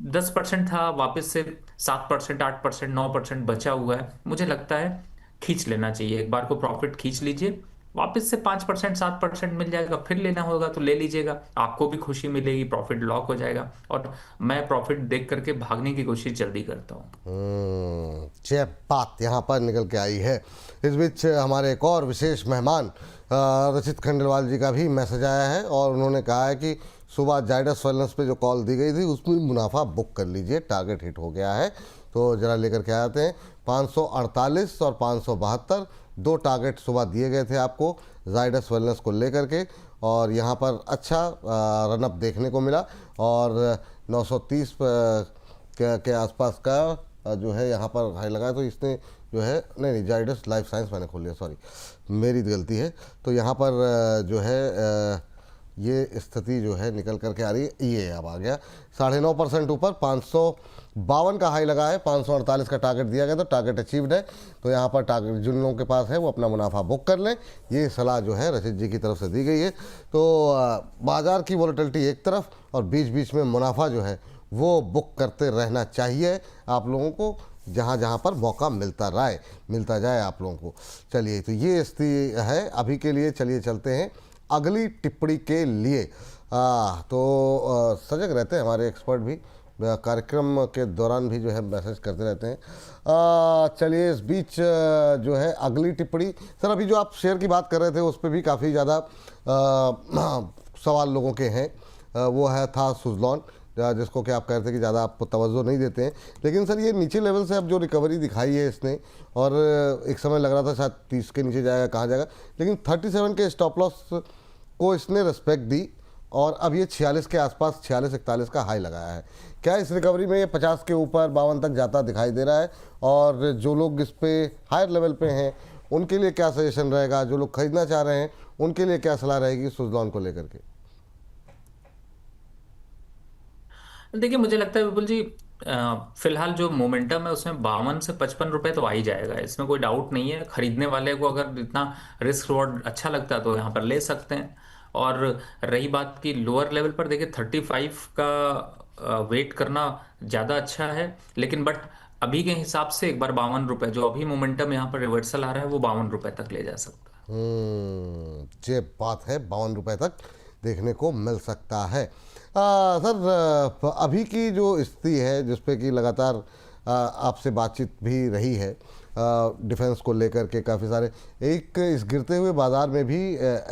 10% था, वापस से 7%, 8%, 9% बचा हुआ है। मुझे लगता है खींच लेना चाहिए, एक बार को प्रॉफिट खींच लीजिए, वापस से 5% 7% मिल जाएगा, फिर लेना होगा तो ले लीजिएगा, आपको भी खुशी मिलेगी, प्रॉफिट लॉक हो जाएगा। और मैं प्रॉफिट देख करके भागने की कोशिश जल्दी करता हूँ। ये बात यहाँ पर निकल के आई है। इस बीच हमारे एक और विशेष मेहमान रचित खंडेलवाल जी का भी मैसेज आया है, और उन्होंने कहा है कि सुबह जायडस वेलनेस पे जो कॉल दी गई थी उसमें मुनाफा बुक कर लीजिए, टारगेट हिट हो गया है। तो ज़रा लेकर के आते हैं। 548 और 572 दो टारगेट सुबह दिए गए थे आपको जायडस वेलनेस को लेकर के, और यहाँ पर अच्छा रनअप देखने को मिला, और 930 के आसपास का जो है यहाँ पर हाई लगा है। तो इसने जो है, नहीं जायडस लाइफ साइंस मैंने खोल लिया, सॉरी मेरी गलती है। तो यहाँ पर जो है ये स्थिति जो है निकल करके आ रही है, ये अब आ गया 9.5% ऊपर, 552 का हाई लगा है, 548 का टारगेट दिया गया, तो टारगेट अचीव्ड है। तो यहाँ पर टारगेट जिन लोगों के पास है वो अपना मुनाफा बुक कर लें, ये सलाह जो है रचित जी की तरफ से दी गई है। तो बाजार की वोलेटिलिटी एक तरफ, और बीच बीच में मुनाफा जो है वो बुक करते रहना चाहिए आप लोगों को, जहाँ जहाँ पर मौका मिलता जाए आप लोगों को। चलिए, तो ये स्थिति है अभी के लिए। चलिए चलते हैं अगली टिप्पणी के लिए। तो सजग रहते हैं हमारे एक्सपर्ट भी, कार्यक्रम के दौरान भी जो है मैसेज करते रहते हैं। चलिए, इस बीच जो है अगली टिप्पणी, सर अभी जो आप शेयर की बात कर रहे थे उस पर भी काफ़ी ज़्यादा सवाल लोगों के हैं। वो था सुज़लॉन, जिसको कि आप कह रहे थे कि ज़्यादा आप तवज्जो नहीं देते हैं, लेकिन सर ये नीचे लेवल से अब जो रिकवरी दिखाई है इसने, और एक समय लग रहा था शायद 30 के नीचे जाएगा, कहाँ जाएगा, लेकिन 37 के स्टॉप लॉस को इसने रिस्पेक्ट दी, और अब ये 46 के आसपास 46-41 का हाई लगाया है। क्या इस रिकवरी में ये 50 के ऊपर 52 तक जाता दिखाई दे रहा है? और जो लोग इस पे हायर लेवल पे हैं उनके लिए क्या सजेशन रहेगा, जो लोग खरीदना चाह रहे हैं उनके लिए क्या सलाह रहेगी सुज़लॉन को लेकर के? देखिए, मुझे लगता है विपुल जी, फिलहाल जो मोमेंटम है उसमें 52 से 55 रुपए तो आ ही जाएगा, इसमें कोई डाउट नहीं है। खरीदने वाले को अगर इतना रिस्क रिवॉर्ड अच्छा लगता है तो यहाँ पर ले सकते हैं। और रही बात की लोअर लेवल पर, देखिए 35 का वेट करना ज़्यादा अच्छा है, लेकिन बट अभी के हिसाब से एक बार 52 रुपए, जो अभी मोमेंटम यहाँ पर रिवर्सल आ रहा है, वो 52 रुपए तक ले जा सकता है। ये बात है, 52 रुपए तक देखने को मिल सकता है। सर अभी की जो स्थिति है जिस पे कि लगातार आपसे बातचीत भी रही है डिफेंस को लेकर के, काफ़ी सारे, एक इस गिरते हुए बाज़ार में भी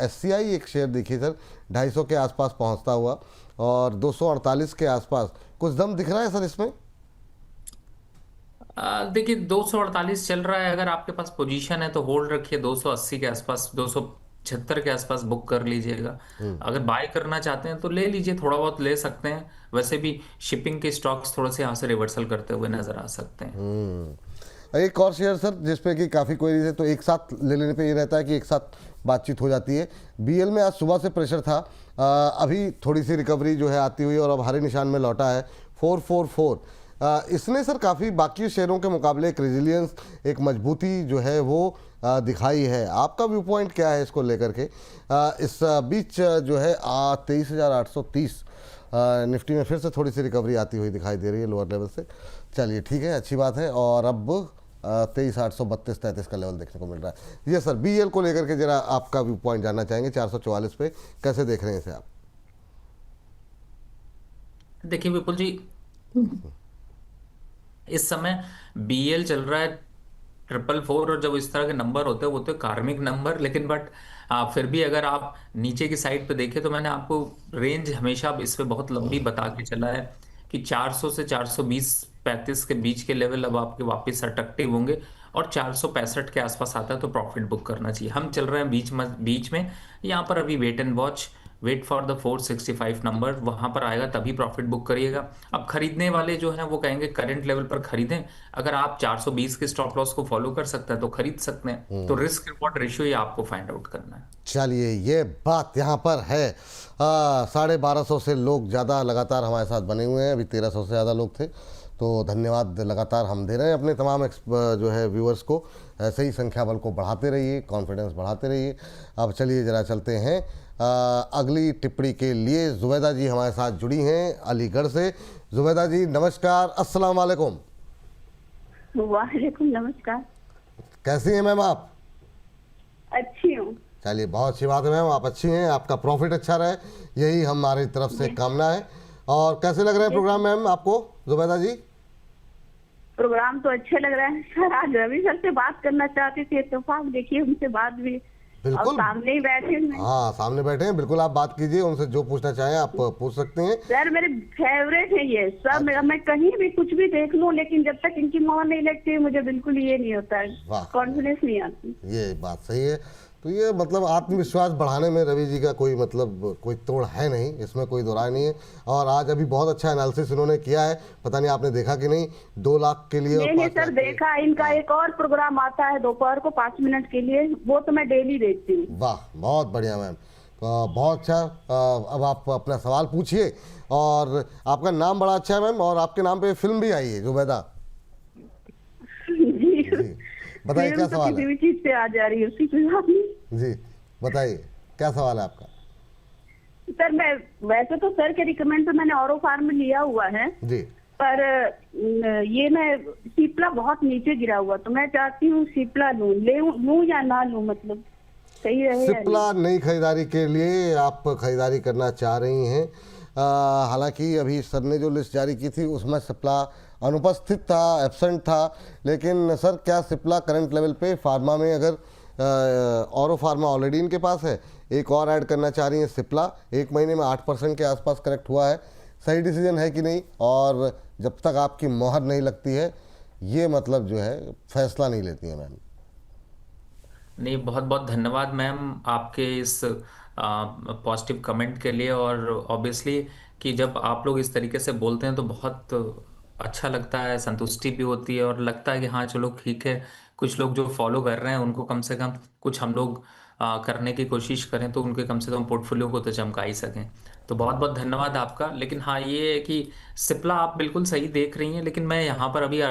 SCI एक शेयर देखिए सर 250 के आसपास पहुंचता हुआ, और 248 के आसपास कुछ दम दिख रहा है सर इसमें? देखिए 248 चल रहा है, अगर आपके पास पोजीशन है तो होल्ड रखिए, 280 के आसपास, 276 के आसपास बुक कर लीजिएगा। अगर बाय करना चाहते हैं तो ले लीजिए, थोड़ा बहुत ले सकते हैं। वैसे भी शिपिंग के स्टॉक्स थोड़े से यहाँ से रिवर्सल करते हुए नजर आ सकते हैं। एक और शेयर सर जिसपे कि काफ़ी क्वेरीज है, तो एक साथ ले लेने पे ये रहता है कि एक साथ बातचीत हो जाती है। बीएल में आज सुबह से प्रेशर था, अभी थोड़ी सी रिकवरी जो है आती हुई और अब हरे निशान में लौटा है 444। इसने सर काफ़ी बाकी शेयरों के मुकाबले एक रेजिलियंस, एक मजबूती जो है वो दिखाई है। आपका व्यू पॉइंट क्या है इसको लेकर के? इस बीच जो है 23,830 निफ्टी में फिर से थोड़ी सी रिकवरी आती हुई दिखाई दे रही है लोअर लेवल से। चलिए ठीक है, अच्छी बात है। और अब 23,832-33 का लेवल देखने को मिल रहा है। जी सर, बीएल को लेकर के जरा आपका व्यू पॉइंट जानना चाहेंगे, 444 पे कैसे देख रहे हैं इसे आप? देखिए विपुल जी, इस समय बीएल चल रहा है 444, और जब इस तरह के नंबर होते हैं वो तो कार्मिक नंबर, लेकिन बट फिर भी अगर आप नीचे की साइड पे देखें तो मैंने आपको रेंज हमेशा इस पे बहुत लंबी बता के चला है कि 400 से 420-35 के बीच के लेवल अब आपके वापस अट्रैक्टिव होंगे, और 465 के आसपास आता है तो प्रॉफिट बुक करना चाहिए। हम चल रहे हैं बीच में यहाँ पर अभी wait and watch, wait for the 465 number, वहां पर आएगा तभी प्रॉफिट बुक करिएगा। अब खरीदने वाले जो हैं वो कहेंगे करंट लेवल पर खरीदें, अगर आप 420 के स्टॉप लॉस को फॉलो कर सकते हैं तो खरीद सकते हैं। तो रिस्क रिवॉर्ड रेशियो ये आपको फाइंड आउट करना है। चलिए, ये बात यहाँ पर है। 1250 से लोग ज़्यादा लगातार हमारे साथ बने हुए हैं, अभी 1300 से ज़्यादा लोग थे, तो धन्यवाद लगातार हम दे रहे हैं अपने तमाम जो है व्यूअर्स को। ऐसे ही संख्या बल को बढ़ाते रहिए, कॉन्फिडेंस बढ़ाते रहिए। अब चलिए जरा चलते हैं अगली टिप्पणी के लिए। जुबैदा जी हमारे साथ जुड़ी हैं अलीगढ़ से। जुबैदा जी नमस्कार, अस्सलाम वालेकुम। वालेकुम नमस्कार। कैसी हैं मैम आप? अच्छी हूँ। चलिए, बहुत अच्छी बात है मैम, आप अच्छी हैं, आपका प्रॉफिट अच्छा रहे, यही हमारी तरफ से कामना है। और कैसे लग रहे हैं प्रोग्राम मैम आपको जुबैदा जी? प्रोग्राम तो अच्छे लग रहा है सर। आज रवि सर से बात करना चाहती थी, इत्तेफाक देखिए उनसे बात भी, बिल्कुल सामने ही बैठे हैं। हाँ, सामने बैठे हैं, बिल्कुल आप बात कीजिए, उनसे जो पूछना चाहें आप पूछ सकते हैं। सर मेरे फेवरेट है ये सब। मैं कहीं भी कुछ भी देख लूं, लेकिन जब तक इनकी मोहर नहीं लगती मुझे बिल्कुल ये नहीं होता है, कॉन्फिडेंस नहीं आती। ये बात सही है। तो ये मतलब आत्मविश्वास बढ़ाने में रवि जी का कोई कोई तोड़ है नहीं, इसमें कोई दो राय नहीं है। और आज अभी बहुत अच्छा एनालिसिस इन्होंने किया है, पता नहीं आपने देखा कि नहीं, 2 लाख के लिए। नहीं सर देखा, इनका एक और प्रोग्राम आता है दोपहर को 5 मिनट के लिए, वो तो मैं डेली देखती हूँ। वाह, बहुत बढ़िया मैम, तो बहुत अच्छा। अब आप अपना सवाल पूछिए। और आपका नाम बड़ा अच्छा है मैम, और आपके नाम पे फिल्म भी आई है जुबैदा जी। बताइए क्या सवाल है? किसी भी चीज से आ जा रही है उसकी कोई बात नहीं। जी बताइए क्या सवाल है आपका? सर मैं वैसे तो सर के रिकमेंड पे मैंने ऑरो फार्म लिया हुआ है जी, पर ये मैं सिप्ला बहुत नीचे गिरा हुआ, तो मैं चाहती हूँ सिप्ला लूं या ना लूं, मतलब सही रहे। सिप्ला नई खरीदारी के लिए आप खरीदारी करना चाह रही हैं। हालांकि अभी सर ने जो लिस्ट जारी की थी उसमें सिप्ला अनुपस्थित था, एब्सेंट था, लेकिन सर क्या सिप्ला करंट लेवल पे फार्मा में, अगर औरो फार्मा ऑलरेडी इनके पास है, एक और ऐड करना चाह रही हैं सिप्ला, 1 महीने में 8% के आसपास करेक्ट हुआ है, सही डिसीजन है कि नहीं? और जब तक आपकी मोहर नहीं लगती है ये मतलब जो है फैसला नहीं लेती है मैम। नहीं, बहुत बहुत धन्यवाद मैम आपके इस पॉजिटिव कमेंट के लिए। और ऑब्वियसली कि जब आप लोग इस तरीके से बोलते हैं तो बहुत अच्छा लगता है, संतुष्टि भी होती है, और लगता है कि हाँ चलो ठीक है, कुछ लोग जो फॉलो कर रहे हैं उनको कम से कम कुछ हम लोग करने की कोशिश करें तो उनके कम से कम पोर्टफोलियो को तो चमका ही सकें। तो बहुत बहुत धन्यवाद आपका। लेकिन हाँ, ये है कि सिप्ला आप बिल्कुल सही देख रही हैं, लेकिन मैं यहाँ पर अभी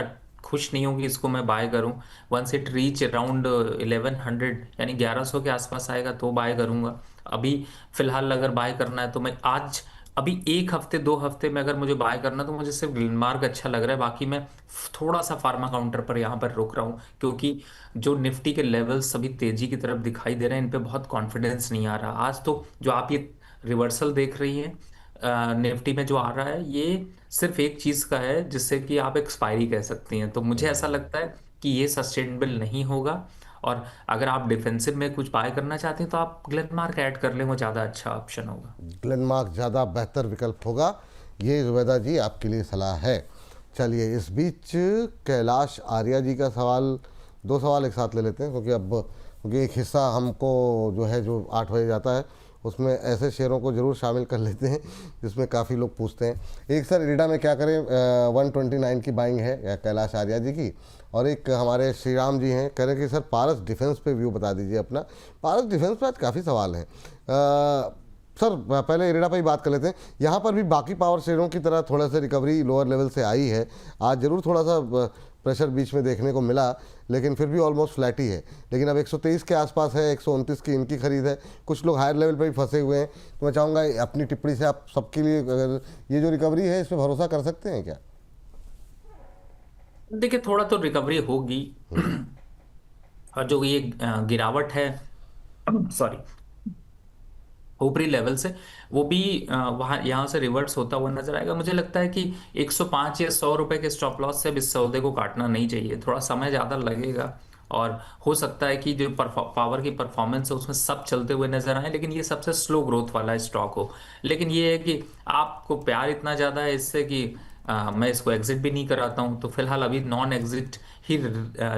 खुश नहीं हूँ कि इसको मैं बाय करूँ। वंस इट रीच अराउंड 1100 यानी 1100 के आसपास आएगा तो बाय करूँगा। अभी फिलहाल अगर बाय करना है तो मैं आज अभी 1 हफ्ते 2 हफ्ते में अगर मुझे बाय करना तो मुझे सिर्फ ग्लेनमार्क अच्छा लग रहा है, बाकी मैं थोड़ा सा फार्मा काउंटर पर यहाँ पर रुक रहा हूँ, क्योंकि जो निफ्टी के लेवल्स सभी तेजी की तरफ दिखाई दे रहे हैं इन पे बहुत कॉन्फिडेंस नहीं आ रहा। आज तो जो आप ये रिवर्सल देख रही हैं निफ्टी में जो आ रहा है, ये सिर्फ एक चीज का है जिससे कि आप एक्सपायरी कह सकती हैं। तो मुझे ऐसा लगता है कि ये सस्टेनेबल नहीं होगा, और अगर आप डिफेंसिव में कुछ बाय करना चाहते हैं तो आप ग्लेनमार्क ऐड कर लें, वो ज़्यादा अच्छा ऑप्शन होगा। ग्लेनमार्क ज़्यादा बेहतर विकल्प होगा, ये जुबैदा जी आपके लिए सलाह है। चलिए इस बीच कैलाश आर्या जी का सवाल, 2 सवाल एक साथ ले लेते हैं क्योंकि एक हिस्सा हमको जो है जो 8 बजे जाता है उसमें ऐसे शेयरों को ज़रूर शामिल कर लेते हैं जिसमें काफ़ी लोग पूछते हैं। एक सर इरिडा में क्या करें, 129 की बाइंग है कैलाश आर्या जी की, और एक हमारे श्री राम जी हैं कह रहे कि सर पारस डिफेंस पे व्यू बता दीजिए अपना। पारस डिफेंस पे आज काफ़ी सवाल हैं सर, पहले इरिडा पर ही बात कर लेते हैं। यहाँ पर भी बाकी पावर शेयरों की तरह थोड़ा सा रिकवरी लोअर लेवल से आई है, आज ज़रूर थोड़ा सा प्रेशर बीच में देखने को मिला, लेकिन फिर भी ऑलमोस्ट फ्लैट ही है। लेकिन अब 123 के आसपास है, 129 की इनकी खरीद है, कुछ लोग हायर लेवल पे भी फंसे हुए हैं। तो मैं चाहूँगा अपनी टिप्पणी से आप सबके लिए अगर ये जो रिकवरी है इस पर भरोसा कर सकते हैं क्या? देखिए थोड़ा तो रिकवरी होगी और जो ये गिरावट है सॉरी ऊपरी लेवल से, वो भी वहाँ यहाँ से रिवर्स होता हुआ नजर आएगा। मुझे लगता है कि 105 या 100 रुपए के स्टॉप लॉस से अब इस सौदे को काटना नहीं चाहिए, थोड़ा समय ज़्यादा लगेगा और हो सकता है कि जो पावर की परफॉर्मेंस है उसमें सब चलते हुए नजर आए, लेकिन ये सबसे स्लो ग्रोथ वाला स्टॉक हो। लेकिन ये है कि आपको प्यार इतना ज़्यादा है इससे कि मैं इसको एग्जिट भी नहीं कराता हूँ, तो फिलहाल अभी नॉन एग्जिट ही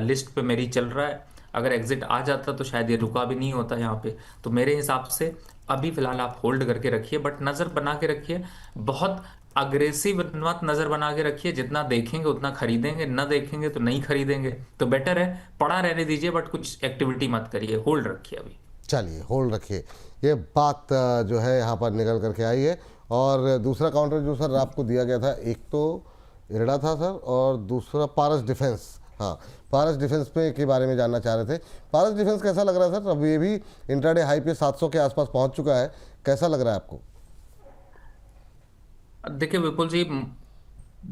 लिस्ट पे मेरी चल रहा है। अगर एग्जिट आ जाता तो शायद ये रुका भी नहीं होता यहाँ पे। तो मेरे हिसाब से अभी फिलहाल आप होल्ड करके रखिए, बट नज़र बना के रखिए, बहुत अग्रेसिव मत नज़र बना के रखिए। जितना देखेंगे उतना खरीदेंगे, ना देखेंगे तो नहीं खरीदेंगे, तो बेटर है पड़ा रहने दीजिए, बट कुछ एक्टिविटी मत करिए, होल्ड रखिए अभी। चलिए होल्ड रखिए, ये बात जो है यहाँ पर निकल करके आई है। और दूसरा काउंटर जो सर आपको दिया गया था, एक तो इरिडा था सर और दूसरा पारस डिफेंस। हाँ, पारस डिफेंस पे के बारे में जानना चाह रहे थे। पारस डिफेंस कैसा लग रहा है सर? अब ये भी इंट्राडे हाई पे 700 के आसपास पहुंच चुका है, कैसा लग रहा है आपको? देखिए विपुल जी,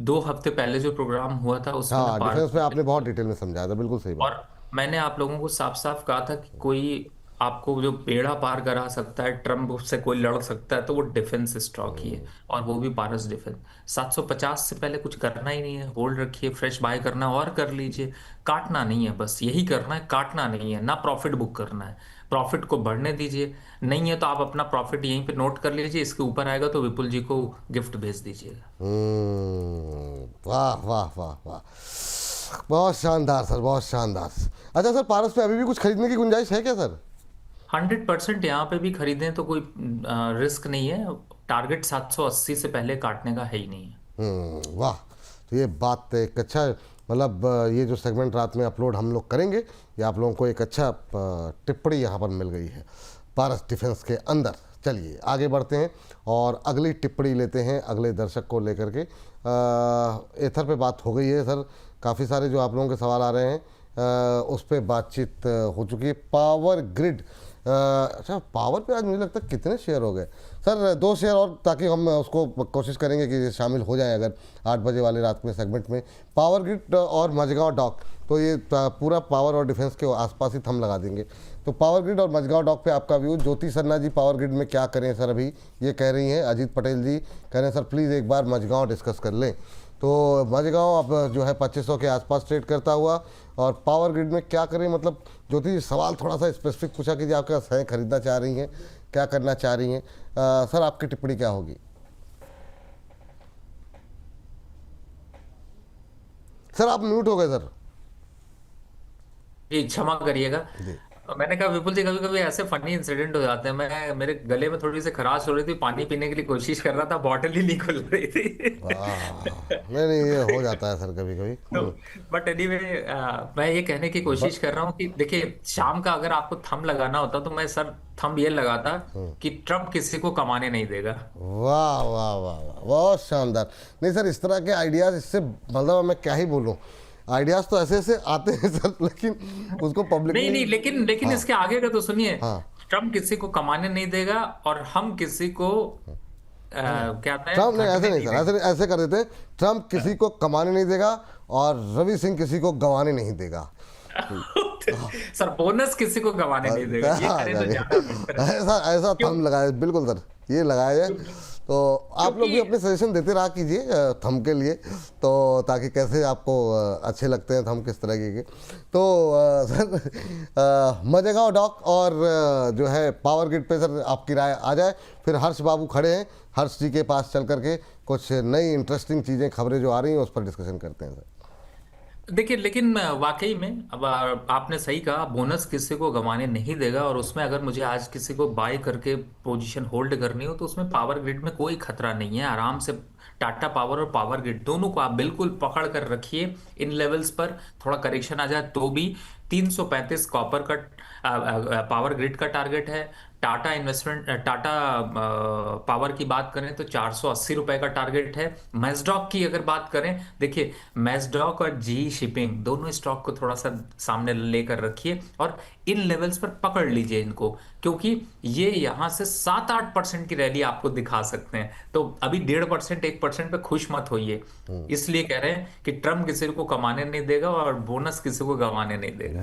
2 हफ्ते पहले जो प्रोग्राम हुआ था उसमें हाँ, डिफेंस में आपने बहुत डिटेल में समझाया था, बिल्कुल सही बात। और मैंने आप लोगों को साफ साफ कहा था कि कोई आपको जो बेड़ा पार करा सकता है, ट्रम्प से कोई लड़ सकता है, तो वो डिफेंस स्टॉक ही है, और वो भी पारस डिफेंस। 750 से पहले कुछ करना ही नहीं है, होल्ड रखिए, फ्रेश बाय करना और कर लीजिए, काटना नहीं है, बस यही करना है, काटना नहीं है, ना प्रॉफिट बुक करना है, प्रॉफिट को बढ़ने दीजिए। नहीं है तो आप अपना प्रॉफिट यहीं पे नोट कर लीजिए, इसके ऊपर आएगा तो विपुल जी को गिफ्ट भेज दीजिएगा। वाह वाह वाह वाह, बहुत शानदार सर, बहुत शानदार। अच्छा सर, पारस पे अभी भी कुछ खरीदने की गुंजाइश है क्या सर? 100% यहाँ पे भी खरीदें तो कोई रिस्क नहीं है, टारगेट 780 से पहले काटने का है ही नहीं है। वाह, तो ये बात एक अच्छा, मतलब ये जो सेगमेंट रात में अपलोड हम लोग करेंगे, ये आप लोगों को एक अच्छा टिप्पणी यहाँ पर मिल गई है पारस डिफेंस के अंदर। चलिए आगे बढ़ते हैं और अगली टिप्पणी लेते हैं अगले दर्शक को लेकर के। एथर पे बात हो गई है सर, काफ़ी सारे जो आप लोगों के सवाल आ रहे हैं उस पर बातचीत हो चुकी है। पावर ग्रिड, अच्छा पावर पे आज मुझे लगता है कितने शेयर हो गए सर? 2 शेयर और, ताकि हम उसको कोशिश करेंगे कि शामिल हो जाए अगर 8 बजे वाले रात में सेगमेंट में। पावर ग्रिड और मझगांव डॉक, तो ये पूरा पावर और डिफेंस के आसपास ही थम लगा देंगे। तो पावर ग्रिड और मझगांव डॉक पे आपका व्यू। ज्योति सन्ना जी पावर ग्रिड में क्या करें सर अभी, ये कह रही हैं। अजीत पटेल जी कह रहे हैं सर प्लीज़ एक बार मझगांव डिस्कस कर लें। तो मझगांव अब जो है 2500 के आसपास ट्रेड करता हुआ, और पावर ग्रिड में क्या करें? मतलब ज्योति जी सवाल थोड़ा सा स्पेसिफिक पूछा कीजिए, आपके पास है, खरीदना चाह रही हैं, क्या करना चाह रही हैं? सर आपकी टिप्पणी क्या होगी? सर आप म्यूट हो गए सर। जी क्षमा करिएगा, मैंने कहा विपुल जी कभी कभी ऐसे फनी इंसिडेंट हो जाते हैं। मैं मेरे गले में थोड़ी सी खराश हो रही थी, पानी पीने के लिए कोशिश कर रहा था, बॉटल ही नहीं खुल रही थी। नहीं ये हो जाता है सर कभी कभी। तो बट एनीवे मैं ये कहने की कोशिश कर रहा हूँ कि देखिए शाम का अगर आपको थंब लगाना होता तो मैं सर थंब ये लगाता कि ट्रम्प किसी को कमाने नहीं देगा। वाह वाह वाह वाह, बहुत शानदार। नहीं सर, इस तरह के आइडियाज, इससे मतलब मैं क्या ही बोलूँ, आइडियाज तो ऐसे ऐसे आते हैं सर, लेकिन उसको पब्लिक नहीं लेकिन हाँ, इसके आगे का तो सुनिए। हाँ, ट्रम्प किसी को कमाने नहीं देगा और हम किसी को क्या ट्रम्प नहीं, ऐसे नहीं सर, ऐसे कर देते हैं, ट्रम्प किसी को कमाने नहीं देगा और रवि सिंह किसी को गंवाने नहीं देगा। सर बोनस किसी को गंवाने नहीं देगा, ये करें तो ज्यादा बेहतर है। ऐसा थंब लगाया, बिल्कुल सर, ये लगाया जाए तो आप लोग भी अपने सजेशन देते रहा कीजिए थंब के लिए, तो ताकि कैसे आपको अच्छे लगते हैं थंब किस तरह के। तो सर मजेगांव डॉक और जो है पावर ग्रिड पे सर आपकी राय आ जाए, फिर हर्ष बाबू खड़े हैं, हर्ष जी के पास चल करके कुछ नई इंटरेस्टिंग चीज़ें खबरें जो आ रही हैं उस पर डिस्कशन करते हैं सर। देखिए, लेकिन वाकई में अब आपने सही कहा, बोनस किसी को गंवाने नहीं देगा, और उसमें अगर मुझे आज किसी को बाय करके पोजीशन होल्ड करनी हो तो उसमें पावर ग्रिड में कोई खतरा नहीं है। आराम से टाटा पावर और पावर ग्रिड दोनों को आप बिल्कुल पकड़ कर रखिए। इन लेवल्स पर थोड़ा करेक्शन आ जाए तो भी 335 कॉपर का पावर ग्रिड का टारगेट है। टाटा इन्वेस्टमेंट, टाटा पावर की बात करें तो 480 रुपए का टारगेट है। मैजडॉक की अगर बात करें, देखिए मैजडॉक और जी शिपिंग दोनों स्टॉक को थोड़ा सा सामने लेकर रखिए और इन लेवल्स पर पकड़ लीजिए इनको, क्योंकि ये यहाँ से 7-8% की रैली आपको दिखा सकते हैं। तो अभी 1.5% 1% पे खुश मत होइए। इसलिए कह रहे हैं कि ट्रम्प किसी को कमाने नहीं देगा और बोनस किसी को गंवाने नहीं देगा।